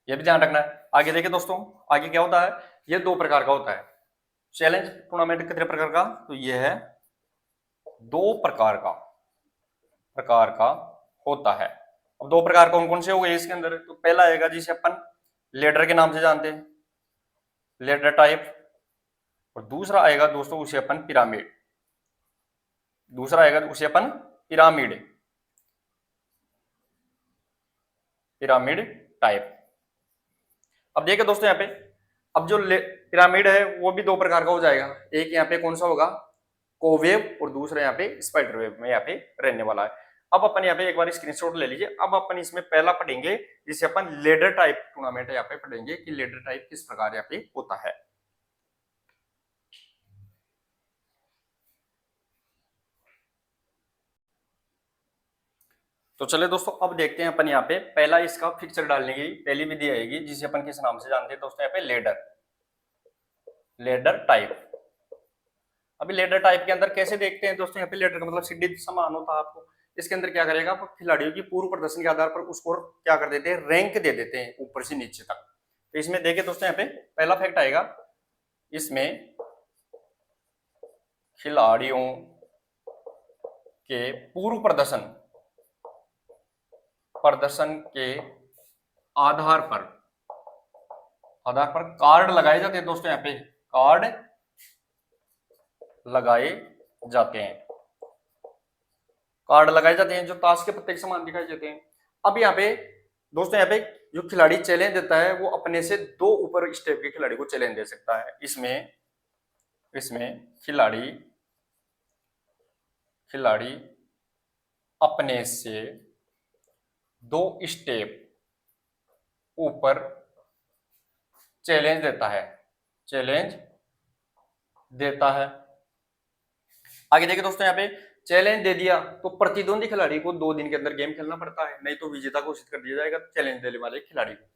[SPEAKER 1] यह भी ध्यान रखना है। आगे देखिए दोस्तों, आगे क्या होता है, यह 2 प्रकार का होता है। चैलेंज टूर्नामेंट कितने प्रकार का, तो यह है 2 प्रकार का होता है। अब 2 प्रकार कौन कौन से हो गए इसके अंदर, तो पहला आएगा जिसे अपन लेडर के नाम से जानते हैं, लेडर टाइप, और दूसरा आएगा दोस्तों उसे अपन पिरामिड टाइप। अब देखिए दोस्तों, यहाँ पे अब जो पिरामिड है वो भी 2 प्रकार का हो जाएगा। एक यहाँ पे कौन सा होगा, कोवेव, और दूसरा यहाँ पे स्पाइडर वेव में यहाँ पे रहने वाला है। अब अपन यहाँ पे एक बार स्क्रीनशॉट ले लीजिए। अब अपन इसमें पहला पढ़ेंगे जिसे अपन लेडर टाइप टूर्नामेंट यहाँ पे पढ़ेंगे कि लेडर टाइप किस प्रकार यहाँ पे होता है। तो चले दोस्तों, अब देखते हैं अपन यहाँ पे पहला इसका फिक्सर डालने की पहली विधि आएगी जिसे अपन किस नाम से जानते हैं दोस्तों, यहाँ पे लेडर, लेडर टाइप। अभी लेडर टाइप के अंदर कैसे देखते हैं दोस्तों, यहाँ पे लेडर का मतलब सीढ़ी समान होता है आपको। इसके अंदर क्या करेगा, आप खिलाड़ियों की पूर्व प्रदर्शन के आधार पर उसको क्या कर देते हैं, रैंक दे देते हैं ऊपर से नीचे तक। तो इसमें देखिए दोस्तों, यहाँ पे पहला फैक्ट आएगा, इसमें खिलाड़ियों के पूर्व प्रदर्शन के आधार पर कार्ड लगाए जाते हैं दोस्तों, यहाँ पे कार्ड लगाए जाते हैं, कार्ड लगाए जाते हैं जो ताश के पत्ते के समान दिखाई देते हैं। अब यहाँ पे दोस्तों, यहाँ पे जो खिलाड़ी चैलेंज देता है वो अपने से 2 ऊपर स्टेप के खिलाड़ी को चैलेंज दे सकता है। इसमें खिलाड़ी अपने से 2 स्टेप ऊपर चैलेंज देता है। आगे देखिए दोस्तों, यहाँ पे चैलेंज दे दिया तो प्रतिद्वंदी खिलाड़ी को 2 दिन के अंदर गेम खेलना पड़ता है, नहीं तो विजेता घोषित कर दिया जाएगा चैलेंज देने वाले खिलाड़ी को।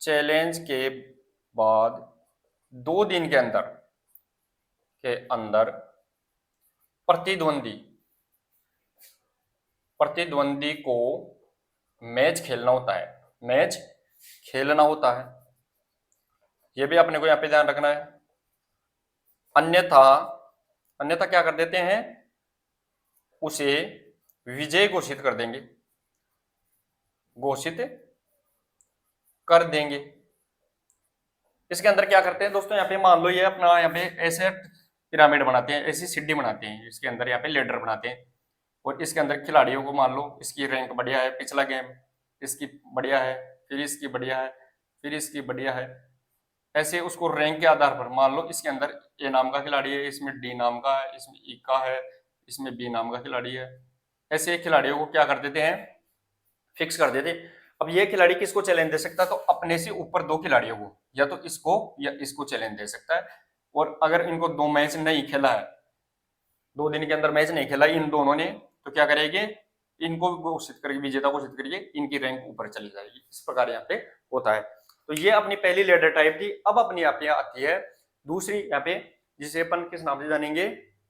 [SPEAKER 1] चैलेंज के बाद 2 दिन के अंदर प्रतिद्वंदी को मैच खेलना होता है। ये भी अपने को यहाँ पे ध्यान रखना है। अन्यथा क्या कर देते हैं, उसे विजय घोषित कर देंगे। इसके अंदर क्या करते हैं दोस्तों, यहाँ पे मान लो ये अपना यहाँ पे ऐसे पिरामिड बनाते हैं, ऐसी सीढ़ी बनाते हैं, इसके अंदर यहाँ पे लेडर बनाते हैं और इसके अंदर खिलाड़ियों को मान लो इसकी रैंक बढ़िया है, पिछला गेम इसकी बढ़िया है, फिर इसकी बढ़िया है, फिर इसकी बढ़िया है, ऐसे उसको रैंक के आधार पर मान लो इसके अंदर ए नाम का खिलाड़ी है, इसमें डी नाम का है, इसमें ई का है, इसमें बी नाम का खिलाड़ी है। ऐसे खिलाड़ियों को क्या कर देते हैं, फिक्स कर देते। अब ये खिलाड़ी किसको चैलेंज दे सकता है, तो अपने से ऊपर 2 खिलाड़ियों को, या तो इसको या इसको चैलेंज दे सकता है। और अगर इनको 2 मैच नहीं खेला है, 2 दिन के अंदर मैच नहीं खेला इन दोनों ने, तो क्या करेंगे, इनको घोषित करके विजेता घोषित करिए, इनकी रैंक ऊपर चली जाएगी। इस प्रकार यहाँ पे होता है। तो ये अपनी पहली लेडर टाइप थी। अब अपनी यहाँ पे आती है दूसरी, यहाँ पे जिसे अपन किस नाम से जानेंगे,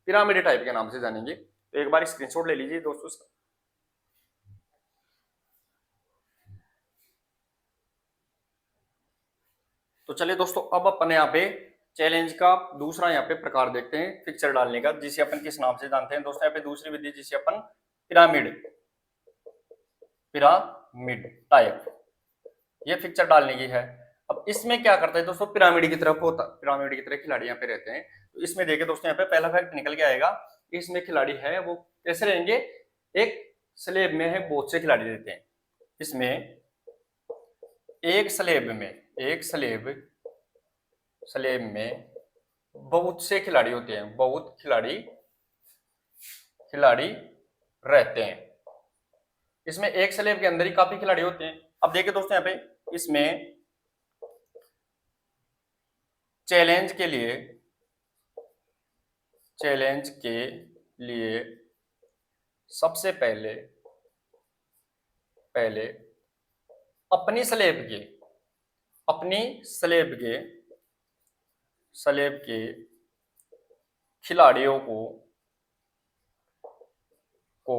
[SPEAKER 1] पिरामिड टाइप के नाम से जानेंगे। तो एक बार स्क्रीनशॉट ले लीजिए दोस्तों। तो चलिए दोस्तों, अब अपन यहाँ पे चैलेंज का दूसरा यहाँ पे प्रकार देखते हैं फिक्सर डालने का, जिसे अपन किस नाम से जानते हैं दोस्तों, यहाँ पे दूसरी विधि जिसे अपन पिरामिड टाइप, ये फिक्सर डालने की है। अब इसमें क्या करते हैं दोस्तों, पिरामिड की तरह खिलाड़ी यहाँ पे रहते हैं। तो इसमें देखिए दोस्तों, यहाँ पे पहला फैक्ट निकल के आएगा, इसमें खिलाड़ी है वो कैसे रहेंगे, एक स्लेब में है बहुत से खिलाड़ी रहते हैं। इसमें एक स्लेब में बहुत से खिलाड़ी होते हैं, बहुत खिलाड़ी रहते हैं। इसमें एक स्लेब के अंदर ही काफी खिलाड़ी होते हैं। अब देखिए दोस्तों, यहाँ पे इसमें चैलेंज के लिए सबसे पहले अपनी स्लेब के खिलाड़ियों को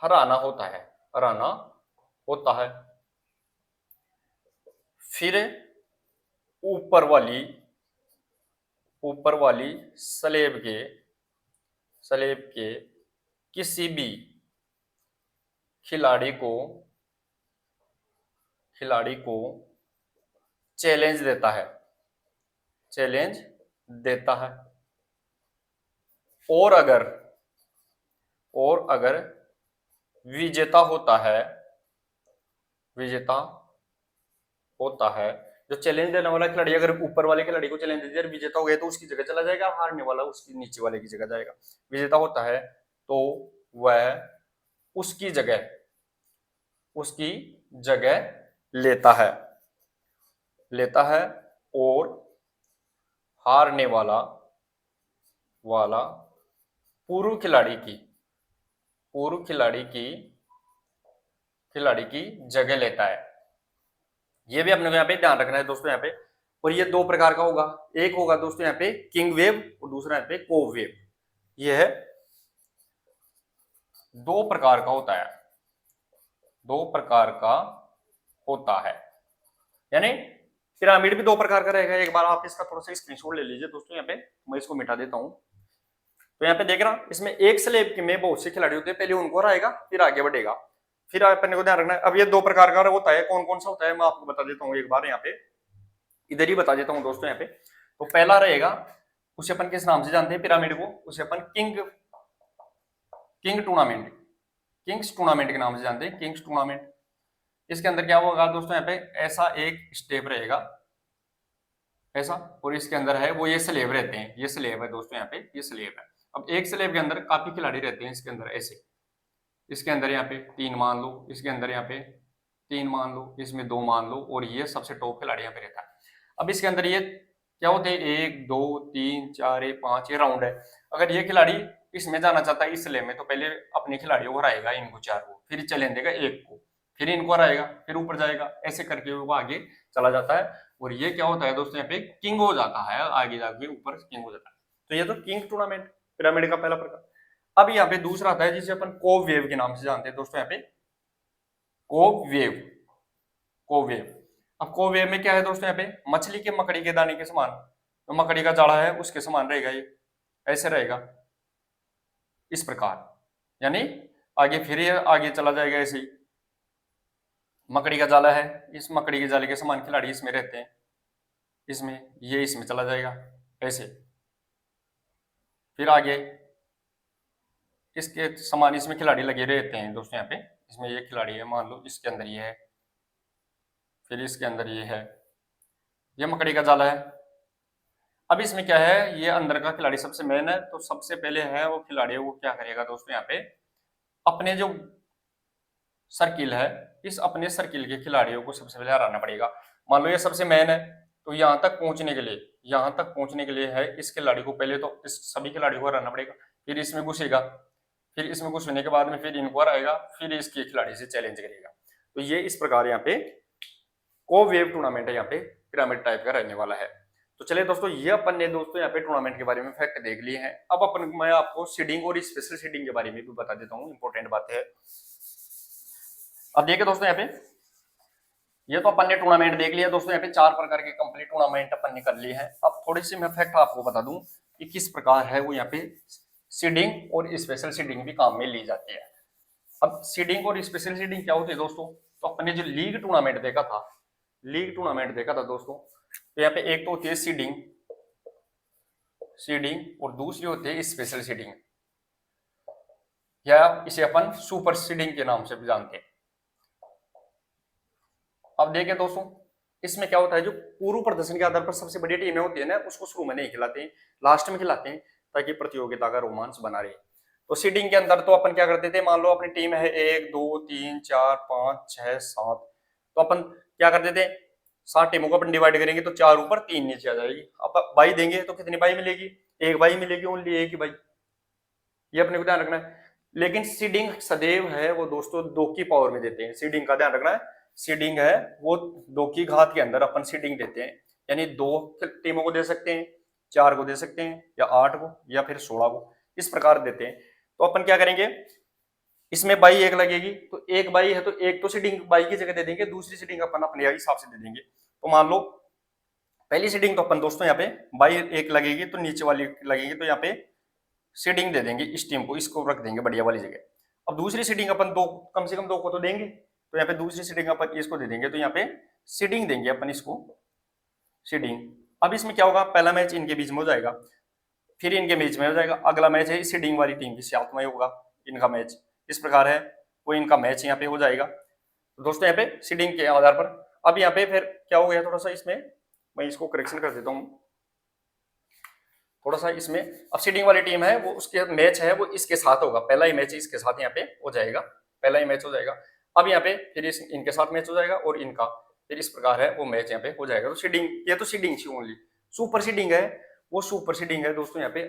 [SPEAKER 1] हराना होता है। फिर ऊपर वाली स्लेब के किसी भी खिलाड़ी को चैलेंज देता है। और अगर विजेता होता है, जो चैलेंज देने वाला खिलाड़ी अगर ऊपर वाले खिलाड़ी को चैलेंज दे दिया, विजेता हो गया तो उसकी जगह चला जाएगा, हारने वाला उसकी नीचे वाले की जगह जाएगा। विजेता होता है तो वह उसकी जगह लेता है और हारने वाला पूर्व खिलाड़ी की पूर्व खिलाड़ी की जगह लेता है। ये भी अपने को यहाँ पे ध्यान रखना है दोस्तों यहाँ पे। और ये दो प्रकार का होगा, एक होगा दोस्तों यहाँ पे किंग वेव और दूसरा यहाँ पे कोव वेव। ये है दो प्रकार का होता है, दो प्रकार का होता है, यानी पिरामिड भी दो प्रकार का रहेगा। एक बार आप इसका थोड़ा सा स्क्रीनशॉट ले लीजिए दोस्तों यहाँ पे, मैं इसको मिटा देता हूं। तो यहाँ पे देख रहा इसमें एक स्लेब में बहुत से खिलाड़ी होते हैं, पहले उनको हराएगा फिर आगे बढ़ेगा। फिर अपने को ध्यान रखना है। अब ये दो प्रकार का होता है, कौन कौन सा होता है मैं आपको बता देता हूँ एक बार, यहाँ पे इधर ही बता देता हूँ दोस्तों यहाँ पे। तो पहला रहेगा, उसे अपन किस नाम से जानते हैं पिरामिड को, उसे अपन किंग टूर्नामेंट, किंग्स टूर्नामेंट के नाम से जानते हैं, किंग्स टूर्नामेंट। इसके अंदर क्या होगा दोस्तों यहाँ पे, ऐसा एक स्टेप रहेगा ऐसा, और इसके अंदर है वो ये स्लेब रहते हैं, ये स्लेब है दोस्तों यहाँ पे, ये स्लेब है। अब एक स्लेब के अंदर काफी खिलाड़ी रहते हैं, इसके अंदर ऐसे, इसके अंदर यहाँ पे 3 मान लो, इसके अंदर यहाँ पे 3 मान लो, इसमें 2 मान लो, और ये सबसे टॉप खिलाड़ी यहाँ पे रहता है। अब इसके अंदर ये क्या होते हैं, 1 2 3 4 5, ये राउंड है। अगर ये खिलाड़ी इसमें जाना चाहता है इस स्लेब में, तो पहले अपने खिलाड़ियों को हराएगा, इनको 4 को, फिर चले देगा 1 को, फिर इनको हराएगा, फिर ऊपर जाएगा, ऐसे करके वो आगे चला जाता है। और ये क्या होता है दोस्तों यहाँ पे, किंग हो जाता है, आगे जाके ऊपर किंग हो जाता है। तो ये तो किंग टूर्नामेंट पिरामिड का पहला प्रकार। अब यहाँ पे दूसरा आता है जिसे अपन कोव वेव के नाम से जानते हैं दोस्तों यहाँ पे, कोव वेव, कोव वेव। अब कोव वेव में क्या है दोस्तों यहाँ पे, मछली के मकड़ी के दाने के समान, तो मकड़ी का जाड़ा है उसके समान रहेगा, ये ऐसे रहेगा इस प्रकार, यानी आगे फिर ये आगे चला जाएगा ऐसे ही। मकड़ी का जाला है, इस मकड़ी के जाले के समान खिलाड़ी इसमें रहते हैं, इसमें ये इसमें चला जाएगा ऐसे, फिर आगे इसके समान इसमें खिलाड़ी लगे रहते हैं दोस्तों यहाँ पे। इसमें ये खिलाड़ी है, मान लो इसके अंदर ये है, फिर इसके अंदर ये है, ये मकड़ी का जाला है। अब इसमें क्या है, ये अंदर का खिलाड़ी सबसे मेन है, तो सबसे पहले है वो खिलाड़ी, वो क्या करेगा दोस्तों यहाँ पे, अपने जो सर्किल है, इस अपने सर्किल के खिलाड़ियों को सबसे पहले हराना पड़ेगा। मान लो ये सबसे मेन है, तो यहाँ तक पहुंचने के लिए, यहाँ तक पहुंचने के लिए है इस खिलाड़ी को पहले तो इस सभी खिलाड़ियों को हराना पड़ेगा, फिर इसमें घुसेगा, फिर इसमें घुसने के बाद में फिर इनको हराएगा, फिर इसके खिलाड़ी से चैलेंज करेगा। तो ये इस प्रकार यहाँ पे को वेव टूर्नामेंट है, यहाँ पे पिरामिड टाइप का रहने वाला है। तो चलिए दोस्तों, ये अपन ने दोस्तों यहाँ पे टूर्नामेंट के बारे में फैक्ट देख लिए हैं। अब अपन मैं आपको सीडिंग और स्पेशल सीडिंग के बारे में भी बता देता हूँ, इंपॉर्टेंट बात है। अब देखिए दोस्तों यहाँ पे, ये तो अपन ने टूर्नामेंट देख लिया दोस्तों, यहाँ पे 4 प्रकार के कंप्लीट टूर्नामेंट अपन ने कर लिए हैं। अब थोड़ी सी मैं फैक्ट आपको बता दूं कि किस प्रकार है वो यहाँ पे सीडिंग और स्पेशल सीडिंग भी काम में ली जाती है। अब सीडिंग और स्पेशल सीडिंग क्या होती है दोस्तों, तो अपने जो लीग टूर्नामेंट देखा था, लीग टूर्नामेंट देखा था दोस्तों, तो यहाँ पे एक तो होती है सीडिंग, सीडिंग और दूसरी होती है स्पेशल सीडिंग, या इसे अपन सुपर सीडिंग के नाम से भी जानते हैं। अब देखिए दोस्तों, इसमें क्या होता है, जो पूर्व प्रदर्शन के आधार पर सबसे बड़ी टीमें होती है ना, उसको शुरू में नहीं खिलाते हैं, लास्ट में खिलाते हैं, ताकि प्रतियोगिता का रोमांच बना रहे। तो सीडिंग के अंदर तो अपन क्या करते थे, मान लो अपनी टीम है 1 2 3 4 5 6 7, तो अपन क्या करते थे, 7 टीमों को अपन डिवाइड करेंगे, तो 4 ऊपर 3 नीचे आ जाएगी। अब बाई देंगे तो कितनी बाई मिलेगी, 1 बाई मिलेगी, ओनली 1 ही बाई, ये अपने को ध्यान रखना है। लेकिन सीडिंग सदैव है वो दोस्तों 2 की पावर में देते हैं, सीडिंग का ध्यान रखना है। सीडिंग है वो 2 की घात के अंदर अपन सीडिंग देते हैं, यानी 2 टीमों को दे सकते हैं, 4 को दे सकते हैं, या 8 को, या फिर 16 को, इस प्रकार देते हैं। तो अपन क्या करेंगे, इसमें बाई 1 लगेगी, तो 1 बाई है, तो एक तो सीडिंग बाई की जगह दे देंगे, दूसरी सीडिंग अपन अपने हिसाब से दे देंगे। तो मान लो पहली सीडिंग तो अपन दोस्तों यहाँ पे बाई 1 लगेगी, तो नीचे वाली लगेगी, तो यहाँ पे सीडिंग दे देंगे इस टीम को, इसको रख देंगे बढ़िया वाली जगह। अब दूसरी सीडिंग अपन 2, कम से कम 2 को तो देंगे, तो यहाँ पे दूसरी सीडिंग अपन इसको दे देंगे, तो यहाँ पे सीडिंग देंगे अपन इसको, सीडिंग। अब इसमें क्या होगा, पहला मैच इनके बीच में हो जाएगा, फिर इनके बीच में हो जाएगा, अगला मैच है सीडिंग वाली टीम के साथ में होगा इनका मैच, इस प्रकार है वो इनका मैच यहाँ पे हो जाएगा। तो दोस्तों यहाँ पे सीडिंग के आधार पर, अब यहाँ पे फिर क्या हो गया, थोड़ा सा इसमें मैं इसको करेक्शन कर देता हूँ थोड़ा सा इसमें। अब सीडिंग वाली टीम है वो, उसके मैच है वो इसके साथ होगा, पहला ही मैच इसके साथ यहाँ पे हो जाएगा, पहला ही मैच हो जाएगा। अब यहाँ पे फिर इनके साथ मैच हो जाएगा, और इनका फिर इस प्रकार है वो मैच यहाँ पे हो जाएगा। तो सीडिंग, ये तो सीडिंग थी ओनली। सुपर सीडिंग है वो, सुपर सीडिंग है दोस्तों यहाँ पे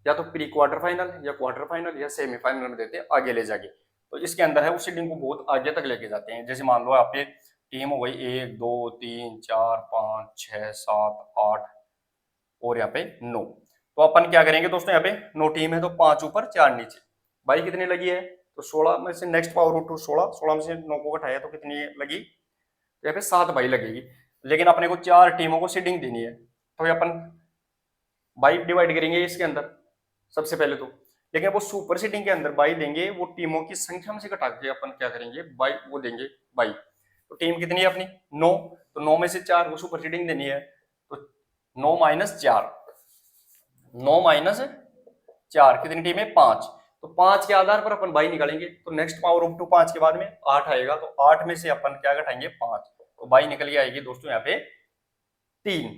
[SPEAKER 1] या तो प्री क्वार्टर फाइनल या क्वार्टर फाइनल या सेमीफाइनल में देते हैं आगे ले जाके। तो इसके अंदर है उस सीडिंग को बहुत आगे तक लेके जाते हैं। जैसे मान लो आपके टीम हो गई 1 2 3 4 5 6 7 8 और यहाँ पे 9। तो अपन क्या करेंगे दोस्तों, यहाँ पे 9 टीम है तो 5 ऊपर 4 नीचे। बाई कितनी लगी है, तो 16 में से नेक्स्ट पावर रूट 2 16, 16 में से 9 को घटाया तो कितनी लगी, तो यहाँ पे 7 बाई लगेगी। लेकिन अपने को 4 टीमों को सीडिंग देनी है तो ये अपन बाई डिवाइड करेंगे इसके अंदर सबसे पहले तो। लेकिन वो सुपर सीडिंग के अंदर बाई देंगे, वो टीमों की संख्या में से घटा के अपन क्या करेंगे बाई वो देंगे बाई। तो टीम कितनी है अपनी 9, तो 9 में से 4 को सुपर सीडिंग देनी है, तो 9 माइनस 4, 9 माइनस 4 कितनी टीम है 5। तो 5 के आधार पर अपन बाई निकालेंगे, तो नेक्स्ट पावर ऑफ 2 5 के बाद में 8 आएगा, तो 8 में से अपन क्या घटाएंगे 5, तो बाई निकल के आएगी दोस्तों यहाँ पे 3।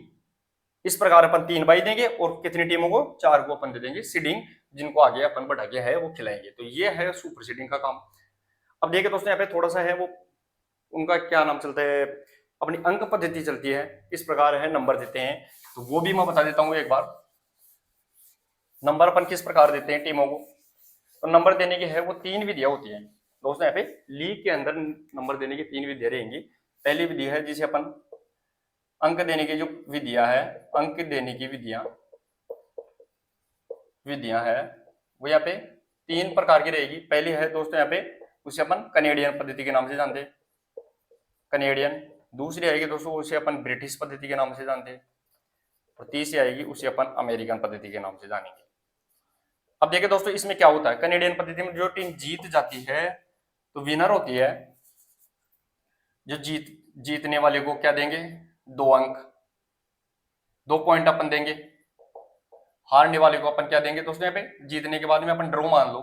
[SPEAKER 1] इस प्रकार अपन 3 बाई देंगे और कितनी टीमों को 4 को अपन दे देंगे सीडिंग, जिनको आगे अपन बढ़ा के है वो खिलाएंगे। तो ये है सुपर सीडिंग का काम। अब देखिए दोस्तों यहाँ पे थोड़ा सा है वो उनका क्या नाम चलता है, अपनी अंक पद्धति चलती है, इस प्रकार है नंबर देते हैं, तो वो भी मैं बता देता हूँ एक बार। नंबर अपन किस प्रकार देते हैं टीमों को, तो नंबर देने की है वो 3 विधियां होती हैं दोस्तों। यहाँ पे लीग के अंदर नंबर देने की 3 विधियां रहेंगी। पहली विधि है जिसे अपन अंक देने की जो विधियां है, अंक देने की विधियां है वो यहाँ पे 3 प्रकार की रहेगी। पहली है दोस्तों यहाँ पे उसे अपन कनेडियन पद्धति के नाम से जानते हैं, कनेडियन। दूसरी आएगी दोस्तों उसे अपन ब्रिटिश पद्धति के नाम से जानते हैं, और तीसरी आएगी उसे अपन अमेरिकन पद्धति के नाम से जानेंगे। अब देखिए दोस्तों इसमें क्या होता है, कनेडियन पद्धति में जो टीम जीत जाती है तो विनर होती है, जो जीतने वाले को क्या देंगे 2 अंक, 2 पॉइंट अपन देंगे। हारने वाले को अपन क्या देंगे दोस्तों, यहाँ पे जीतने के बाद में अपन ड्रॉ मान लो,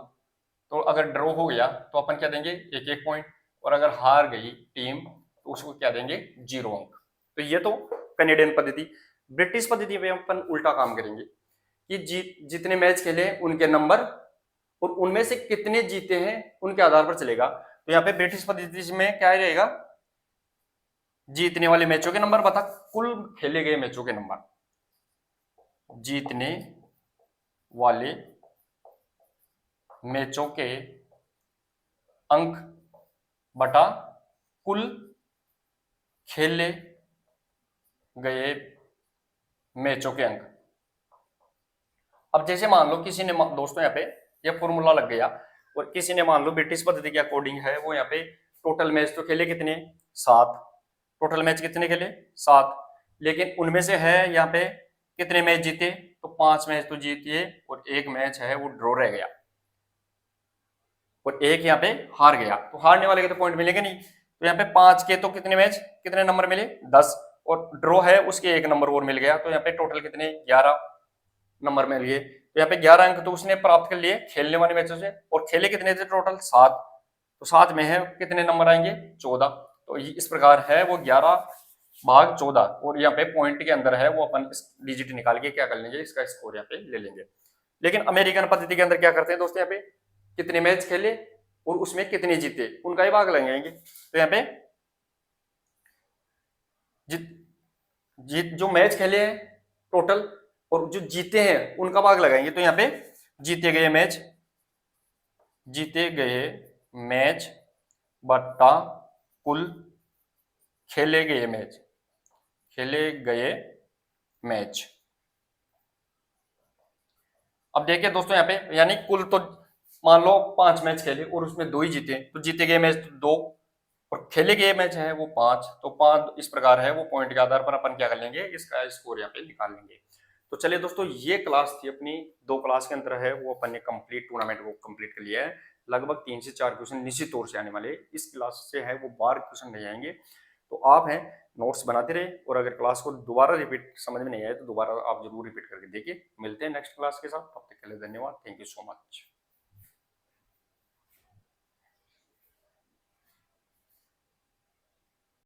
[SPEAKER 1] तो अगर ड्रॉ हो गया तो अपन क्या देंगे 1 पॉइंट, और अगर हार गई टीम तो उसको क्या देंगे 0 अंक। तो ये तो कनेडियन पद्धति। ब्रिटिश पद्धति में अपन उल्टा काम करेंगे कि जितने मैच खेले उनके नंबर और उनमें से कितने जीते हैं उनके आधार पर चलेगा। तो यहाँ पे ब्रिटिश पद्धति में क्या रहेगा, जीतने वाले मैचों के नंबर बता कुल खेले गए मैचों के नंबर, जीतने वाले मैचों के अंक बटा कुल खेले गए मैचों के अंक। अब जैसे मान लो किसी ने दोस्तों यहाँ पे ये फॉर्मूला लग गया, और किसी ने मान लो ब्रिटिश पद्धति के अकॉर्डिंग है वो यहाँ पे टोटल मैच तो खेले कितने 7, टोटल मैच कितने खेले 7, लेकिन उनमें से है यहाँ पे कितने मैच जीते, तो 5 मैच तो जीते और 1 मैच है वो ड्रॉ रह गया और 1 यहाँ पे हार गया। तो हारने वाले के तो पॉइंट मिलेंगे नहीं, तो यहाँ पे 5 के तो कितने मैच कितने नंबर मिले 10, और ड्रॉ है उसके 1 नंबर और मिल गया, तो यहाँ पे टोटल कितने 11 नंबर मिल गए। तो यहाँ पे 11 अंक तो उसने प्राप्त कर लिए खेलने वाले मैचों से, और खेले कितने थे टोटल 7, तो 7 में है कितने नंबर आएंगे 14। तो इस प्रकार है वो 11 भाग 14, और यहाँ पे पॉइंट के अंदर है वो अपन डिजिट निकाल के क्या कर लेंगे इसका स्कोर यहाँ पे ले लेंगे। लेकिन अमेरिकन पद्धति के अंदर क्या करते हैं दोस्तों, यहाँ पे कितने मैच खेले और उसमें कितने जीते उनका ही भाग लगाएंगे। तो यहाँ पे जीत जो मैच खेले हैं टोटल और जो जीते हैं उनका भाग लगाएंगे। तो यहाँ पे जीते गए मैच बटा कुल खेले गए मैच। अब देखिए दोस्तों यहाँ पे यानी कुल तो मान लो 5 मैच खेले और उसमें 2 ही जीते, तो जीते गए मैच 2 और खेले गए मैच है वो 5, तो 5 इस प्रकार है वो पॉइंट के आधार पर अपन क्या कर लेंगे इसका स्कोर यहाँ पे निकाल लेंगे। तो चलिए दोस्तों ये क्लास थी अपनी 2 क्लास के अंदर है वो अपन ने कंप्लीट टूर्नामेंट को कंप्लीट कर लिया है। लगभग 3 से 4 क्वेश्चन निश्चित तौर से आने वाले, इस क्लास से है वो 12 क्वेश्चन नहीं आएंगे। तो आप हैं नोट्स बनाते रहे, और अगर क्लास को दोबारा रिपीट समझ में नहीं आए तो दोबारा आप जरूर रिपीट करके देखिए। मिलते हैं नेक्स्ट क्लास के साथ, तब तक के लिए धन्यवाद, थैंक यू सो मच।